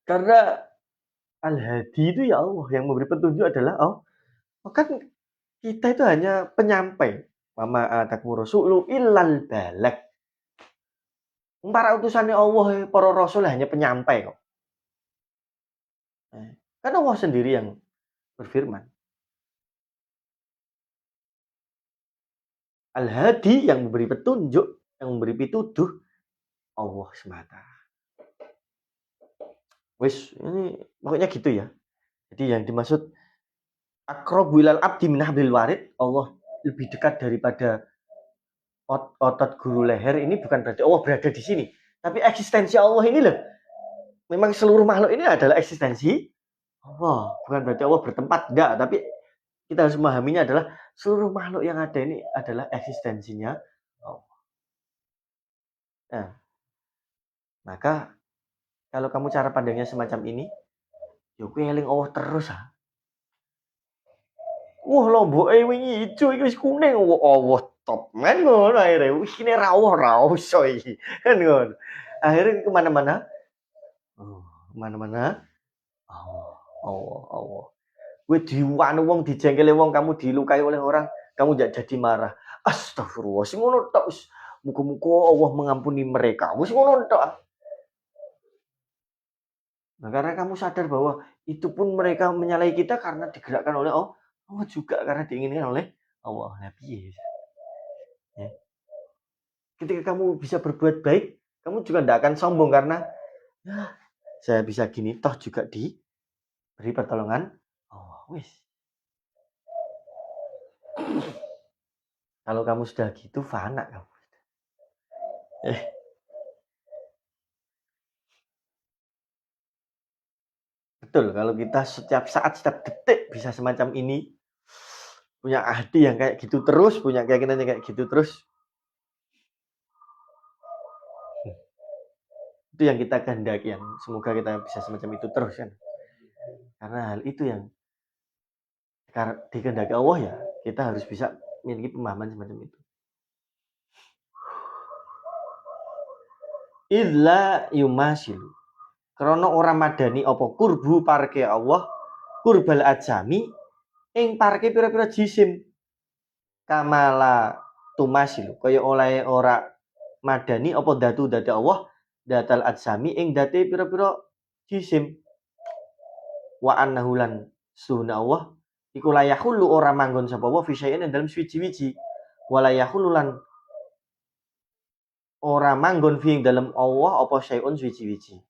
Karena Al-Hadi itu ya Allah, yang memberi petunjuk adalah kan kita itu hanya penyampai. Mama atakum rasulu illal balag. Para utusannya Allah, para rasul hanya penyampai kok. Kan Allah sendiri yang berfirman. Al-Hadi yang memberi petunjuk, yang memberi pituduh, Allah semata. Wis, ini pokoknya gitu ya. Jadi yang dimaksud aqrabu ilal abdi min hablil warid, Allah lebih dekat daripada otot guru leher, ini bukan berarti Allah berada di sini. Tapi eksistensi Allah ini loh. Memang seluruh makhluk ini adalah eksistensi Allah. Bukan berarti Allah bertempat, enggak. Tapi kita harus memahaminya adalah seluruh makhluk yang ada ini adalah eksistensinya Allah. Nah, maka Kalau kamu cara pandangnya semacam ini, ya kowe eling Allah terus ah. Wah, lomboke wingi ijo iki wis kuning. Wah, Allah top men ngono akhirnya. Wis kene ra iso iki. Kan ngono. Akhirnya kemana-mana. Oh, kemana-mana. Allah, Allah, Allah. Kowe diwanu wong, dijengkeli wong, kamu dilukai oleh orang, kamu nggak jadi marah. Astagfirullah, sing ngono tok wis. Muga-muga Allah mengampuni mereka. Wis ngono tok. Nah, karena kamu sadar bahwa itu pun mereka menyalahi kita karena digerakkan oleh Allah juga, karena diinginkan oleh Allah. Nah, piye? Ya. Ketika kamu bisa berbuat baik, kamu juga tidak akan sombong karena ya, saya bisa gini toh juga diberi pertolongan Allah. Wis. Kalau kamu sudah gitu fana kamu. Betul, kalau kita setiap saat, setiap detik bisa semacam ini, punya hati yang kayak gitu terus, punya keyakinan yang kayak gitu terus, itu yang kita kehendaki, yang semoga kita bisa semacam itu terus kan. Karena hal itu yang dikehendaki Allah, ya kita harus bisa memiliki pemahaman semacam itu. Illa yumasilu, karena orang madani apa kurbu parke Allah, kurbal ajami ing parke pira-pira jisim, kamala tumasilu kaya oleh ora madani apa datu dadi Allah datal ajami ing date pira-pira jisim. Wa annahu lan suhuna Allah iku layahulu ora manggon sapa wa fi syai'in dalam suci-wiji, wala yahulu lan ora manggon fi dalam Allah apa syai'un suci-wiji.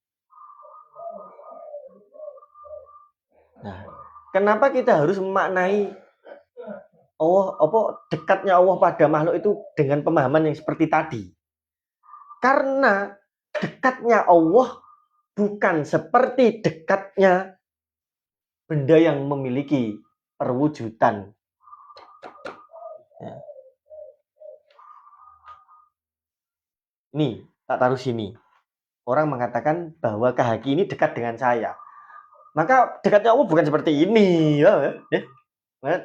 Nah, kenapa kita harus memaknai Allah apa dekatnya Allah pada makhluk itu dengan pemahaman yang seperti tadi? Karena dekatnya Allah bukan seperti dekatnya benda yang memiliki perwujudan. Ya. Nih, tak taruh sini. Orang mengatakan bahwa Kahaki ini dekat dengan saya. Maka dekatnya Allah bukan seperti ini. Ya.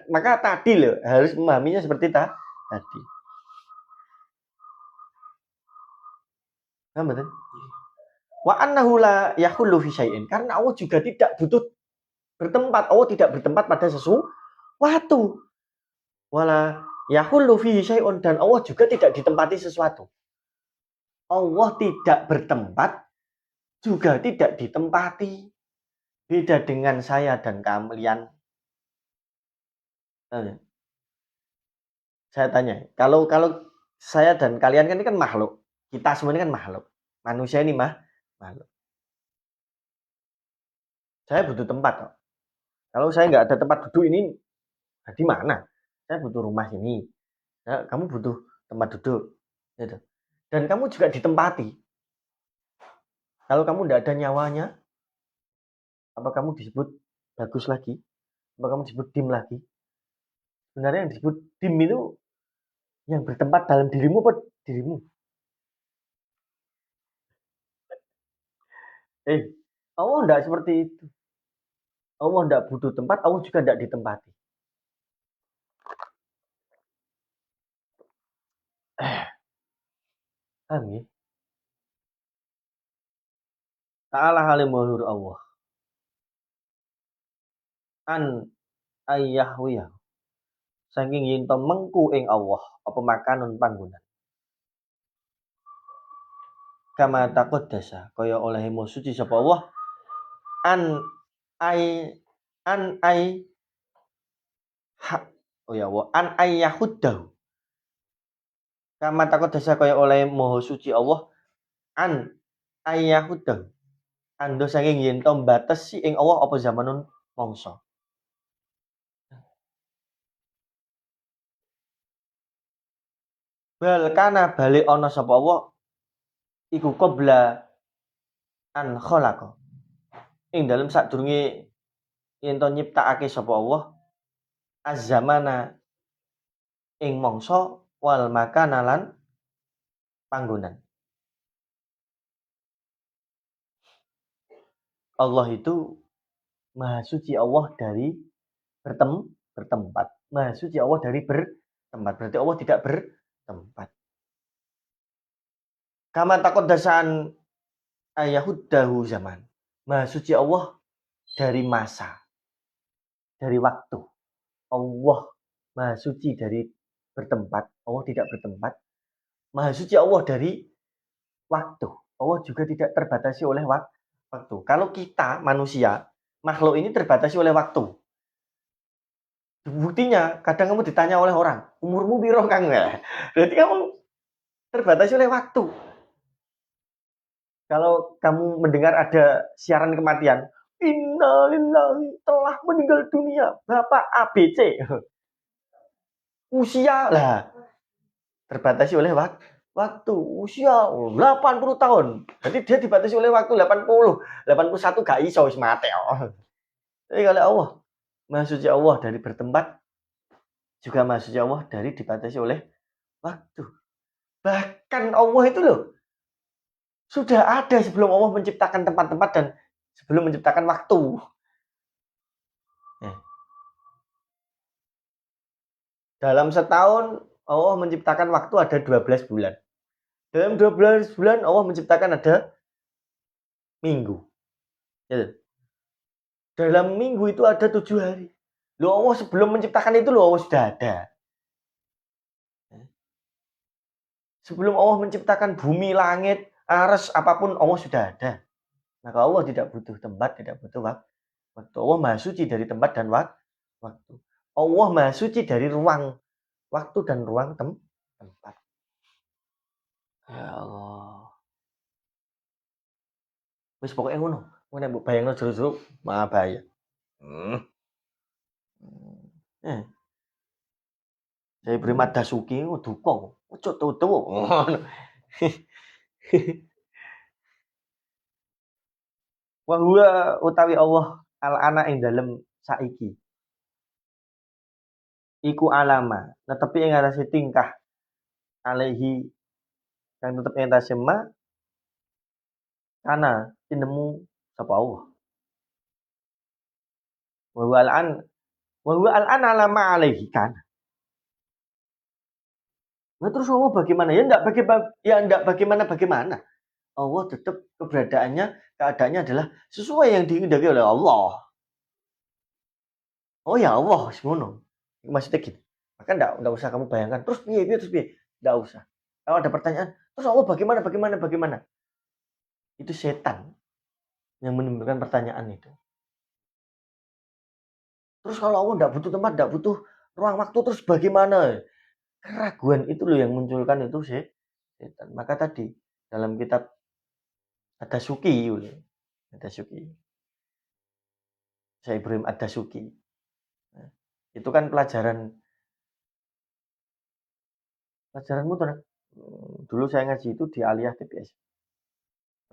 Maka tadi loh, harus memahaminya seperti tadi. Nah, betul? Wa annahu la yahullu fi syai'in. Karena Allah juga tidak butuh bertempat. Allah tidak bertempat pada sesuatu. Wala yahullu fi syai'un, dan Allah juga tidak ditempati sesuatu. Allah tidak bertempat, juga tidak ditempati. Beda dengan saya dan kalian. Saya tanya, kalau saya dan kalian kan ini kan makhluk. Kita semua ini kan makhluk. Manusia ini makhluk. Saya butuh tempat kok. Kalau saya nggak ada tempat duduk ini, di mana? Saya butuh rumah ini. Ya, kamu butuh tempat duduk. Gitu. Dan kamu juga ditempati. Kalau kamu nggak ada nyawanya, apa kamu disebut bagus lagi? Apa kamu disebut dim lagi? Sebenarnya yang disebut dim itu yang bertempat dalam dirimu apa dirimu? Allah enggak seperti itu. Allah enggak butuh tempat, Allah juga enggak ditempati. Amin. Ta'ala halim maulur Allah. An ayyahwiyah. Saking yen to mengku ing Allah apa makanan panggonan. Kama taqaddasa kaya oleh suci sapa Allah an ai an ai ha, oh ya wa an ayyahuddahu. Kama taqaddasa kaya oleh maha suci Allah an ayyahuddahu. Ando saking yen to batesi ing Allah apa zamanun mangsa. Bal kana balik ana sapa Allah iku qabla an khalaqa. Ing dalem sadurunge yen to nyiptakake sapa Allah az-zamana ing mangsa wal makana lan panggonan. Allah itu Maha suci Allah dari bertempat. Maha suci Allah dari bertempat. Berarti Allah tidak bertempat. Kama taqaddasaan ayahuddahu zaman. Maha suci Allah dari masa, dari waktu. Allah Maha suci dari bertempat. Allah tidak bertempat. Maha suci Allah dari waktu. Allah juga tidak terbatasi oleh waktu. Kalau kita manusia, makhluk ini terbatasi oleh waktu. Buktinya, kadang kamu ditanya oleh orang, umurmu piro Kang? Berarti kamu terbatasi oleh waktu. Kalau kamu mendengar ada siaran kematian, innalillahi telah meninggal dunia, Bapak ABC. Usia lah terbatasi oleh waktu. Usia 80 tahun. Jadi dia dibatasi oleh waktu 80. 81 gak iso wis mati. Jadi kalau Allah, Maha suci Allah dari bertempat, juga Maha suci Allah dari dibatasi oleh waktu. Bahkan Allah itu loh sudah ada sebelum Allah menciptakan tempat-tempat dan sebelum menciptakan waktu. Dalam setahun Allah menciptakan waktu ada 12 bulan. Dalam 12 bulan Allah menciptakan ada minggu. Ya. Dalam minggu itu ada 7 hari. Loh Allah sebelum menciptakan itu loh Allah sudah ada. Sebelum Allah menciptakan bumi, langit, aras, apapun Allah sudah ada. Maka Allah tidak butuh tempat, tidak butuh waktu. Allah Maha suci dari tempat dan waktu. Allah Maha suci dari ruang, waktu dan ruang tempat. Ya Allah. Wis pokoknya ngono. Ngono mbok bayangno jero-jero maha bahaya. Saya beri mata suki duka. Ojo tutu. Wa huwa utawi Allah al-ana ing dalem saiki. Iku alama, netepi ing ngarasi tingkah alaihi kang tetep ing tasema kana tinemu sapa Allah. Wa huwa al-an alama alaihi kana. Nah, terus Allah bagaimana? Ya enggak bagaimana. Allah tetap keadaannya adalah sesuai yang dikehendaki oleh Allah. Oh ya Allah, semono. Maksudnya gitu. Maka enggak usah kamu bayangkan terus piye. Enggak usah. Kalau ada pertanyaan, terus Allah bagaimana? Itu setan yang menimbulkan pertanyaan itu. Terus kalau Allah enggak butuh tempat, enggak butuh ruang waktu, terus bagaimana? Keraguan itu loh yang munculkan itu setan. Maka tadi dalam kitab Ad-Dasuki, Syekh Ibrahim Ad-Dasuki. Nah, itu kan pelajaranmu tuh. Dulu saya ngaji itu di Aliyah TPS.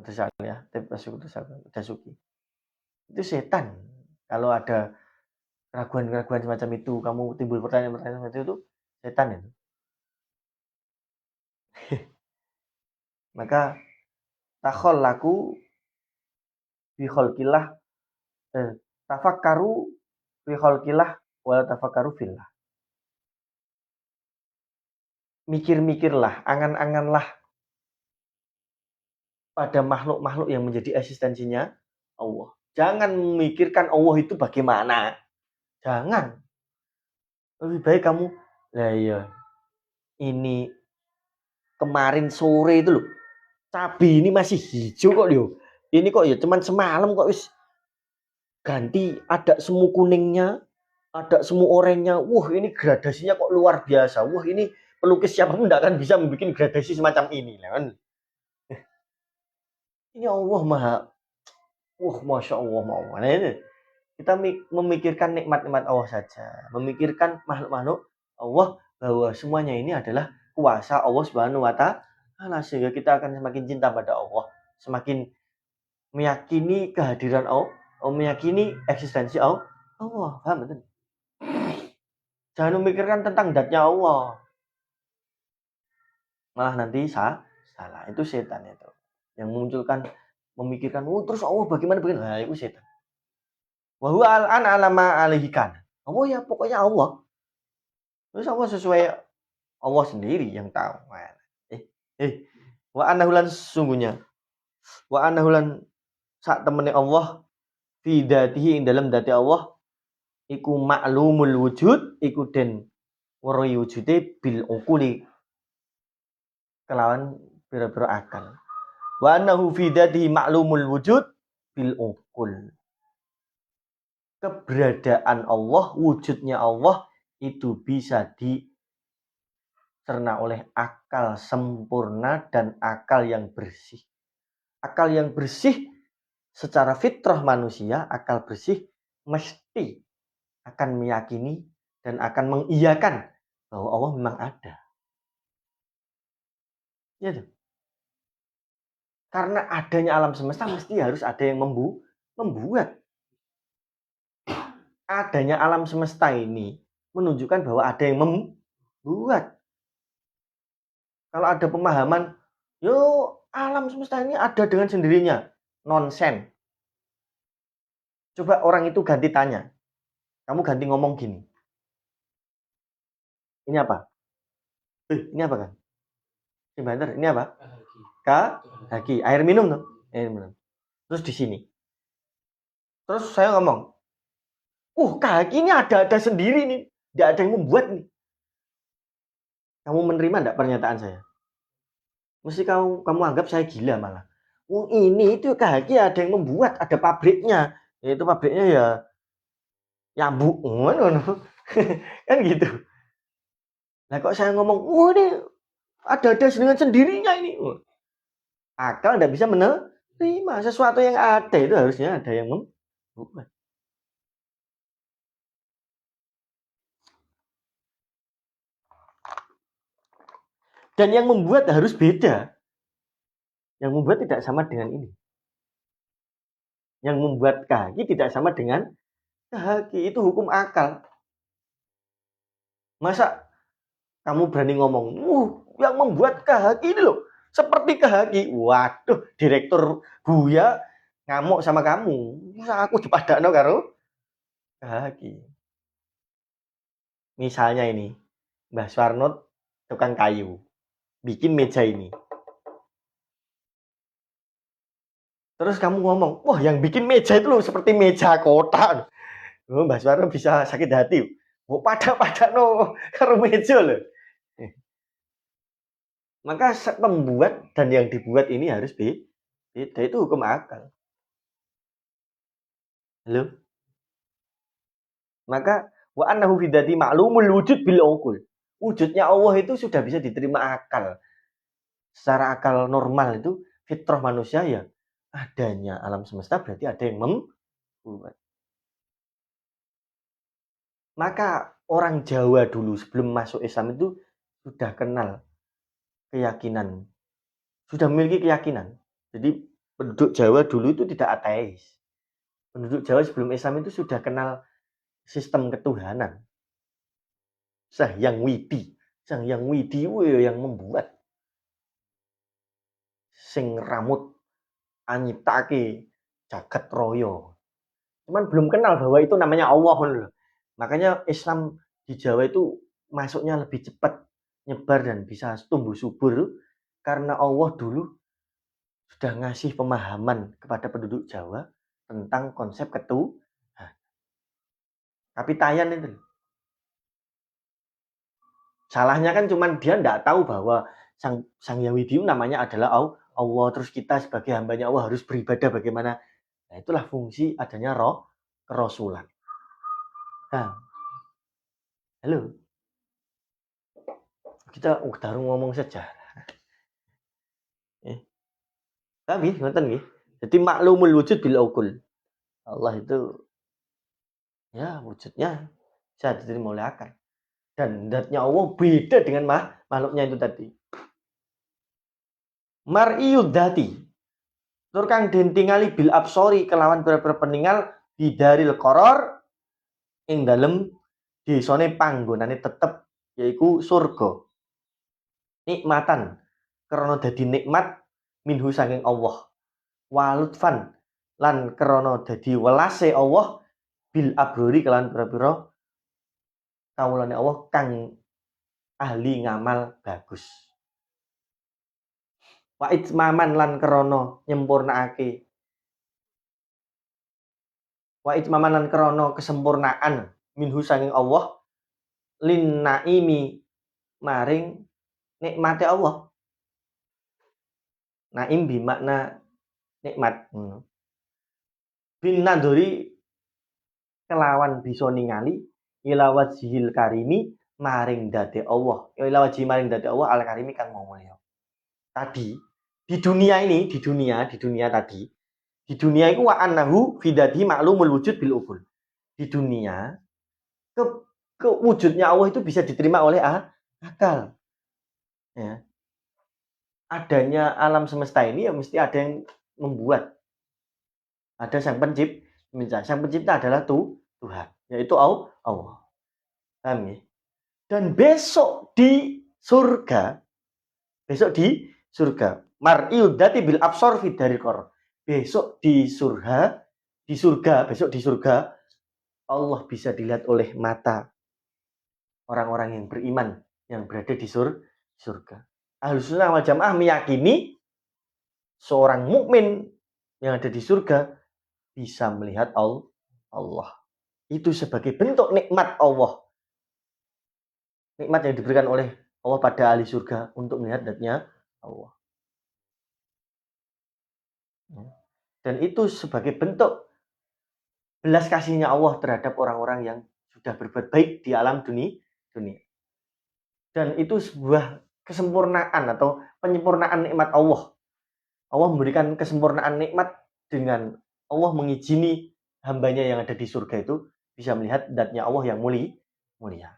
Aliyah TPS Dasuki. Itu setan. Kalau ada keraguan-keraguan semacam itu, kamu timbul pertanyaan-pertanyaan semacam itu setan itu. Maka takhallaku bi khalqillah tafakkaru fi khalqillah wa tafakkaru fillah. Mikir-mikirlah, angan-anganlah pada makhluk-makhluk yang menjadi eksistensinya Allah. Jangan memikirkan Allah itu bagaimana. Jangan. Lebih baik kamu, lah iya, ini kemarin sore itu loh, cabai ini masih hijau kok loh. Ini kok ya cuman semalam kok wis ganti, ada semu kuningnya, ada semu oranye. Wah, ini gradasinya kok luar biasa. Wah, ini pelukis siapapun tidak akan bisa membuat gradasi semacam ini. Kan? Ini Allah Maha. Masya Allah. Nah, ini kita memikirkan nikmat-nikmat Allah saja. Memikirkan makhluk-makhluk Allah bahwa semuanya ini adalah kuasa Allah Subhanahu wa Ta'ala, sehingga kita akan semakin cinta pada Allah, semakin meyakini kehadiran Allah, meyakini eksistensi Allah. Paham betul? Jangan memikirkan tentang zatnya Allah. Malah nanti salah. Itu setan itu. Yang memikirkan terus Allah bagaimana. Nah, itu setan. Wa huwa al-an alama alaihi kana. Allah ya pokoknya Allah. Terus Allah sesuai Allah sendiri yang tahu. Wa anahulan sesungguhnya. Wa anahulan sak temene Allah fi dzatihi ing dalam dzati Allah iku maklumul wujud iku den weruhi wujude bil uquli kelawan pira-pira akal. Wa annahu fi dzatihi maklumul wujud bil uqul. Keberadaan Allah, wujudnya Allah itu bisa dicerna oleh akal sempurna dan akal yang bersih. Akal yang bersih secara fitrah manusia, akal bersih mesti akan meyakini dan akan mengiyakan bahwa Allah memang ada. Ya tuh. Karena adanya alam semesta mesti harus ada yang membuat. Adanya alam semesta ini menunjukkan bahwa ada yang membuat. Kalau ada pemahaman, alam semesta ini ada dengan sendirinya. Nonsen. Coba orang itu ganti tanya. Kamu ganti ngomong gini. Ini apa? Ini apa kan? Sebentar, ini apa? Kaki. Air minum tuh. Air minum. Terus di sini. Terus saya ngomong, kaki ini ada sendiri nih. Tidak ada yang membuat nih. Kamu menerima enggak pernyataan saya? Mesti kamu anggap saya gila malah. Ini itu kaki ada yang membuat, ada pabriknya. Itu pabriknya ya nyambuk. Kan gitu. Nah kok saya ngomong, ini ada dengan sendirinya ini. Akal tidak bisa menerima sesuatu yang ada itu harusnya ada yang membuat. Dan yang membuat harus beda. Yang membuat tidak sama dengan ini. Yang membuat kaki tidak sama dengan kaki. Itu hukum akal. Masa kamu berani ngomong, yang membuat kaki ini loh, seperti kaki. Waduh, direktur Buya ngamuk sama kamu. Aku dipadakno karo kaki. Misalnya ini, Mbah Swarno tukang kayu. Bikin meja ini. Terus kamu ngomong, yang bikin meja itu loh seperti meja kota. Mbah Swarno bisa sakit hati. Padak no karo meja loh. Maka pembuat dan yang dibuat ini harus beda. Itu hukum akal. Halo? Maka wa annahu fi dzati ma'lumul wujud bil uqul. Wujudnya Allah itu sudah bisa diterima akal. Secara akal normal itu fitrah manusia ya adanya alam semesta berarti ada yang membuat. Maka orang Jawa dulu sebelum masuk Islam itu sudah kenal keyakinan. Sudah memiliki keyakinan. Jadi penduduk Jawa dulu itu tidak ateis. Penduduk Jawa sebelum Islam itu sudah kenal sistem ketuhanan. Sang Hyang Widi yang membuat. Sing ramut anyiptake jagat raya. Cuman belum kenal bahwa itu namanya Allah loh. Makanya Islam di Jawa itu masuknya lebih cepat nyebar dan bisa tumbuh subur karena Allah dulu sudah ngasih pemahaman kepada penduduk Jawa tentang konsep ketuhanan. Kapitayan itu. Salahnya kan cuman dia enggak tahu bahwa Sang Hyang Widi namanya adalah Allah, terus kita sebagai hambanya Allah harus beribadah bagaimana. Nah, itulah fungsi adanya kerasulan. Nah, halo. Kita baru ngomong sejarah. Tapi ngoten nggih. Jadi maklumul wujud bil uqul. Allah itu ya wujudnya bisa diterima oleh akal. Dan zatnya Allah beda dengan makhluknya itu tadi. Mar'iyud dzati. Tur kang den tingali bil absori kelawan pira-pira peninggal bidaril qaror ing dalem desane panggonane tetep yaiku surga. Nikmatan karena dadi nikmat minhu saking Allah. walutfan lan krana dadi welase Allah bil abrori kelan pira-pira kawulane Allah kang ahli ngamal bagus. Wa itmaman lan krana nyempurnakake. Wa itmaman lan krana kesempurnaan minhu sanging Allah lin naimi maring nikmate Allah. Naim bi makna nikmat. Bin nadori kelawan bisa ningali ila wajhil karimi maring date Allah. Ila wajhi maring date Allah al karimi kang mulya. Tadi di dunia tadi di dunia itu wa annahu fidati maklumul wujud bil ukul. Di dunia kewujudnya Allah itu bisa diterima oleh akal. Ya. Adanya alam semesta ini ya mesti ada yang membuat. Ada sang pencipta. Sang pencipta adalah Tuhan, yaitu Allah. Paham ya? Dan besok di surga mar'iudati bil absor fi dari kor. Besok di surga Allah bisa dilihat oleh mata orang-orang yang beriman yang berada di surga. Ahlus Sunnah wal Jamaah meyakini seorang mukmin yang ada di surga bisa melihat Allah. Itu sebagai bentuk nikmat Allah. Nikmat yang diberikan oleh Allah pada ahli surga untuk melihat zatnya Allah. Dan itu sebagai bentuk belas kasihnya Allah terhadap orang-orang yang sudah berbuat baik di alam dunia. Dan itu sebuah kesempurnaan atau penyempurnaan nikmat Allah. Allah memberikan kesempurnaan nikmat dengan Allah mengizini hambanya yang ada di surga itu bisa melihat zatnya Allah yang mulia.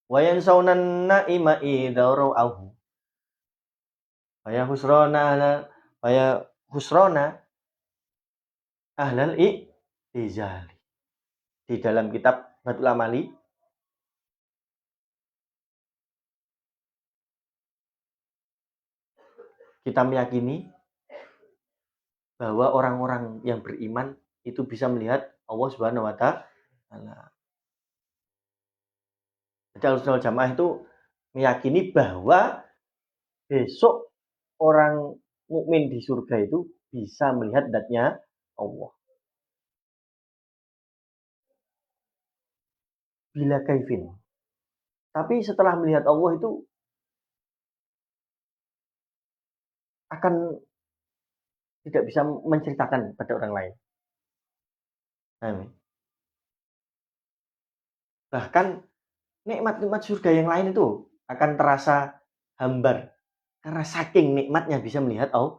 Wa yansaunan naima idza ra'ahu. Faya husrona ahlal i'tizali. Di dalam kitab Batul Amali kita meyakini bahwa orang-orang yang beriman itu bisa melihat Allah Subhanahu wa taala. Jadi Ahlussunnah wal Jamaah itu meyakini bahwa besok orang mukmin di surga itu bisa melihat zatnya Allah. Bila kaifin. Tapi setelah melihat Allah itu akan tidak bisa menceritakan pada orang lain. Bahkan nikmat-nikmat surga yang lain itu akan terasa hambar karena saking nikmatnya bisa melihat Allah.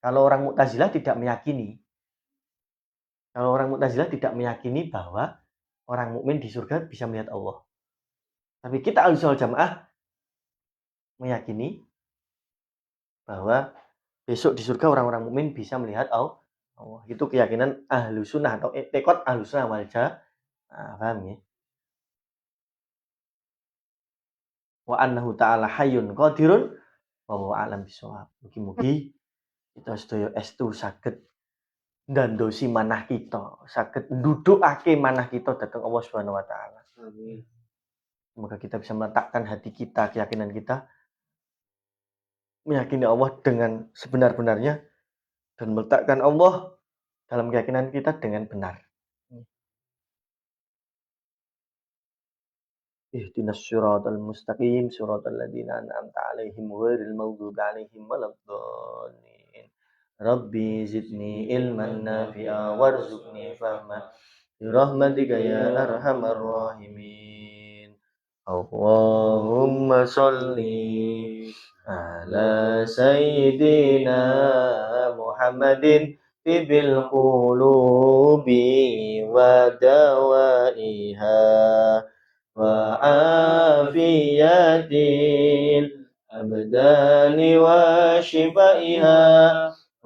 Kalau orang Mu'tazilah tidak meyakini bahwa orang mukmin di surga bisa melihat Allah. Tapi kita Ahlussunnah wal Jamaah meyakini bahwa besok di surga orang-orang mukmin bisa melihat Allah. Itu keyakinan Ahlussunnah atau i'tiqad Ahlussunnah wal Jamaah. Paham ya? Wa annahu ta'ala hayyun qadirun wa huwa a'lam bishawab. Mugi-mugi kita sedaya estu saged ndandosi manah kita, saged ndudukake manah kita dhateng Allah Subhanahu wa taala. Amin. Semoga kita bisa meletakkan hati kita, keyakinan kita meyakini Allah dengan sebenar-benarnya dan meletakkan Allah dalam keyakinan kita dengan benar. Ihdinas siratal mustaqim siratal ladzina an'amta 'alaihim ghairil maghdubi 'alaihim waladdallin. Rabbi zidni ilman nafi'a warzuqni fahma birahmatika ya arhamar rahimin. Allahumma sholli ala sayyidina Muhammadin tibil qulubi wa dawaiha wa afiyatil abdani wa shifaiha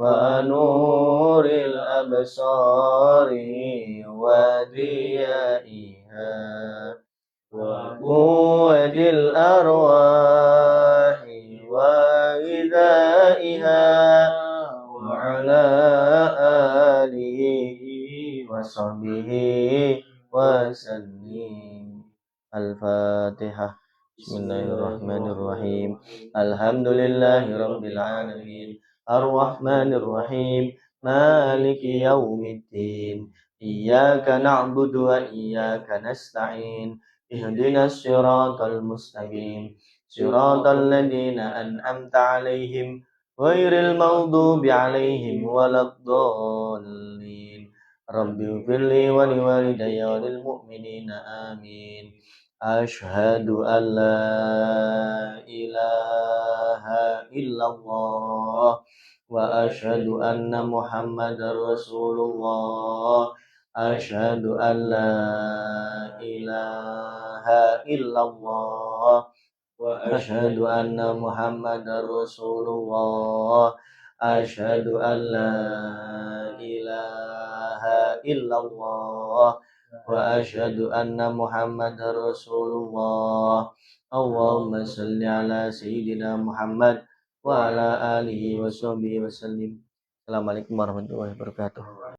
ونور الأبصار وضيائها وقوة الأرواح وغذائها وعلى آله وصحبه وسلم. الفاتحة. بسم الله الرحمن الرحيم. الحمد لله رب العالمين الرحمن الرحيم مالك يوم الدين إياك نعبد وإياك نستعين اهدنا الصراط المستقيم صراط الذين أنعمت عليهم غير المغضوب عليهم ولا الضالين. رب اغفر لي ولوالدي وللمؤمنين آمين. أشهد أن لا إله إلا الله وأشهد أن محمدا رسول الله. أشهد أن لا إله إلا الله وأشهد أن محمدا رسول الله. أشهد أن لا إله إلا الله وأشهد أن محمدا رسول الله. اللهم صل على سيدنا محمد وعلى آله وصحبه وسلم. Assalamualaikum warahmatullahi wabarakatuh.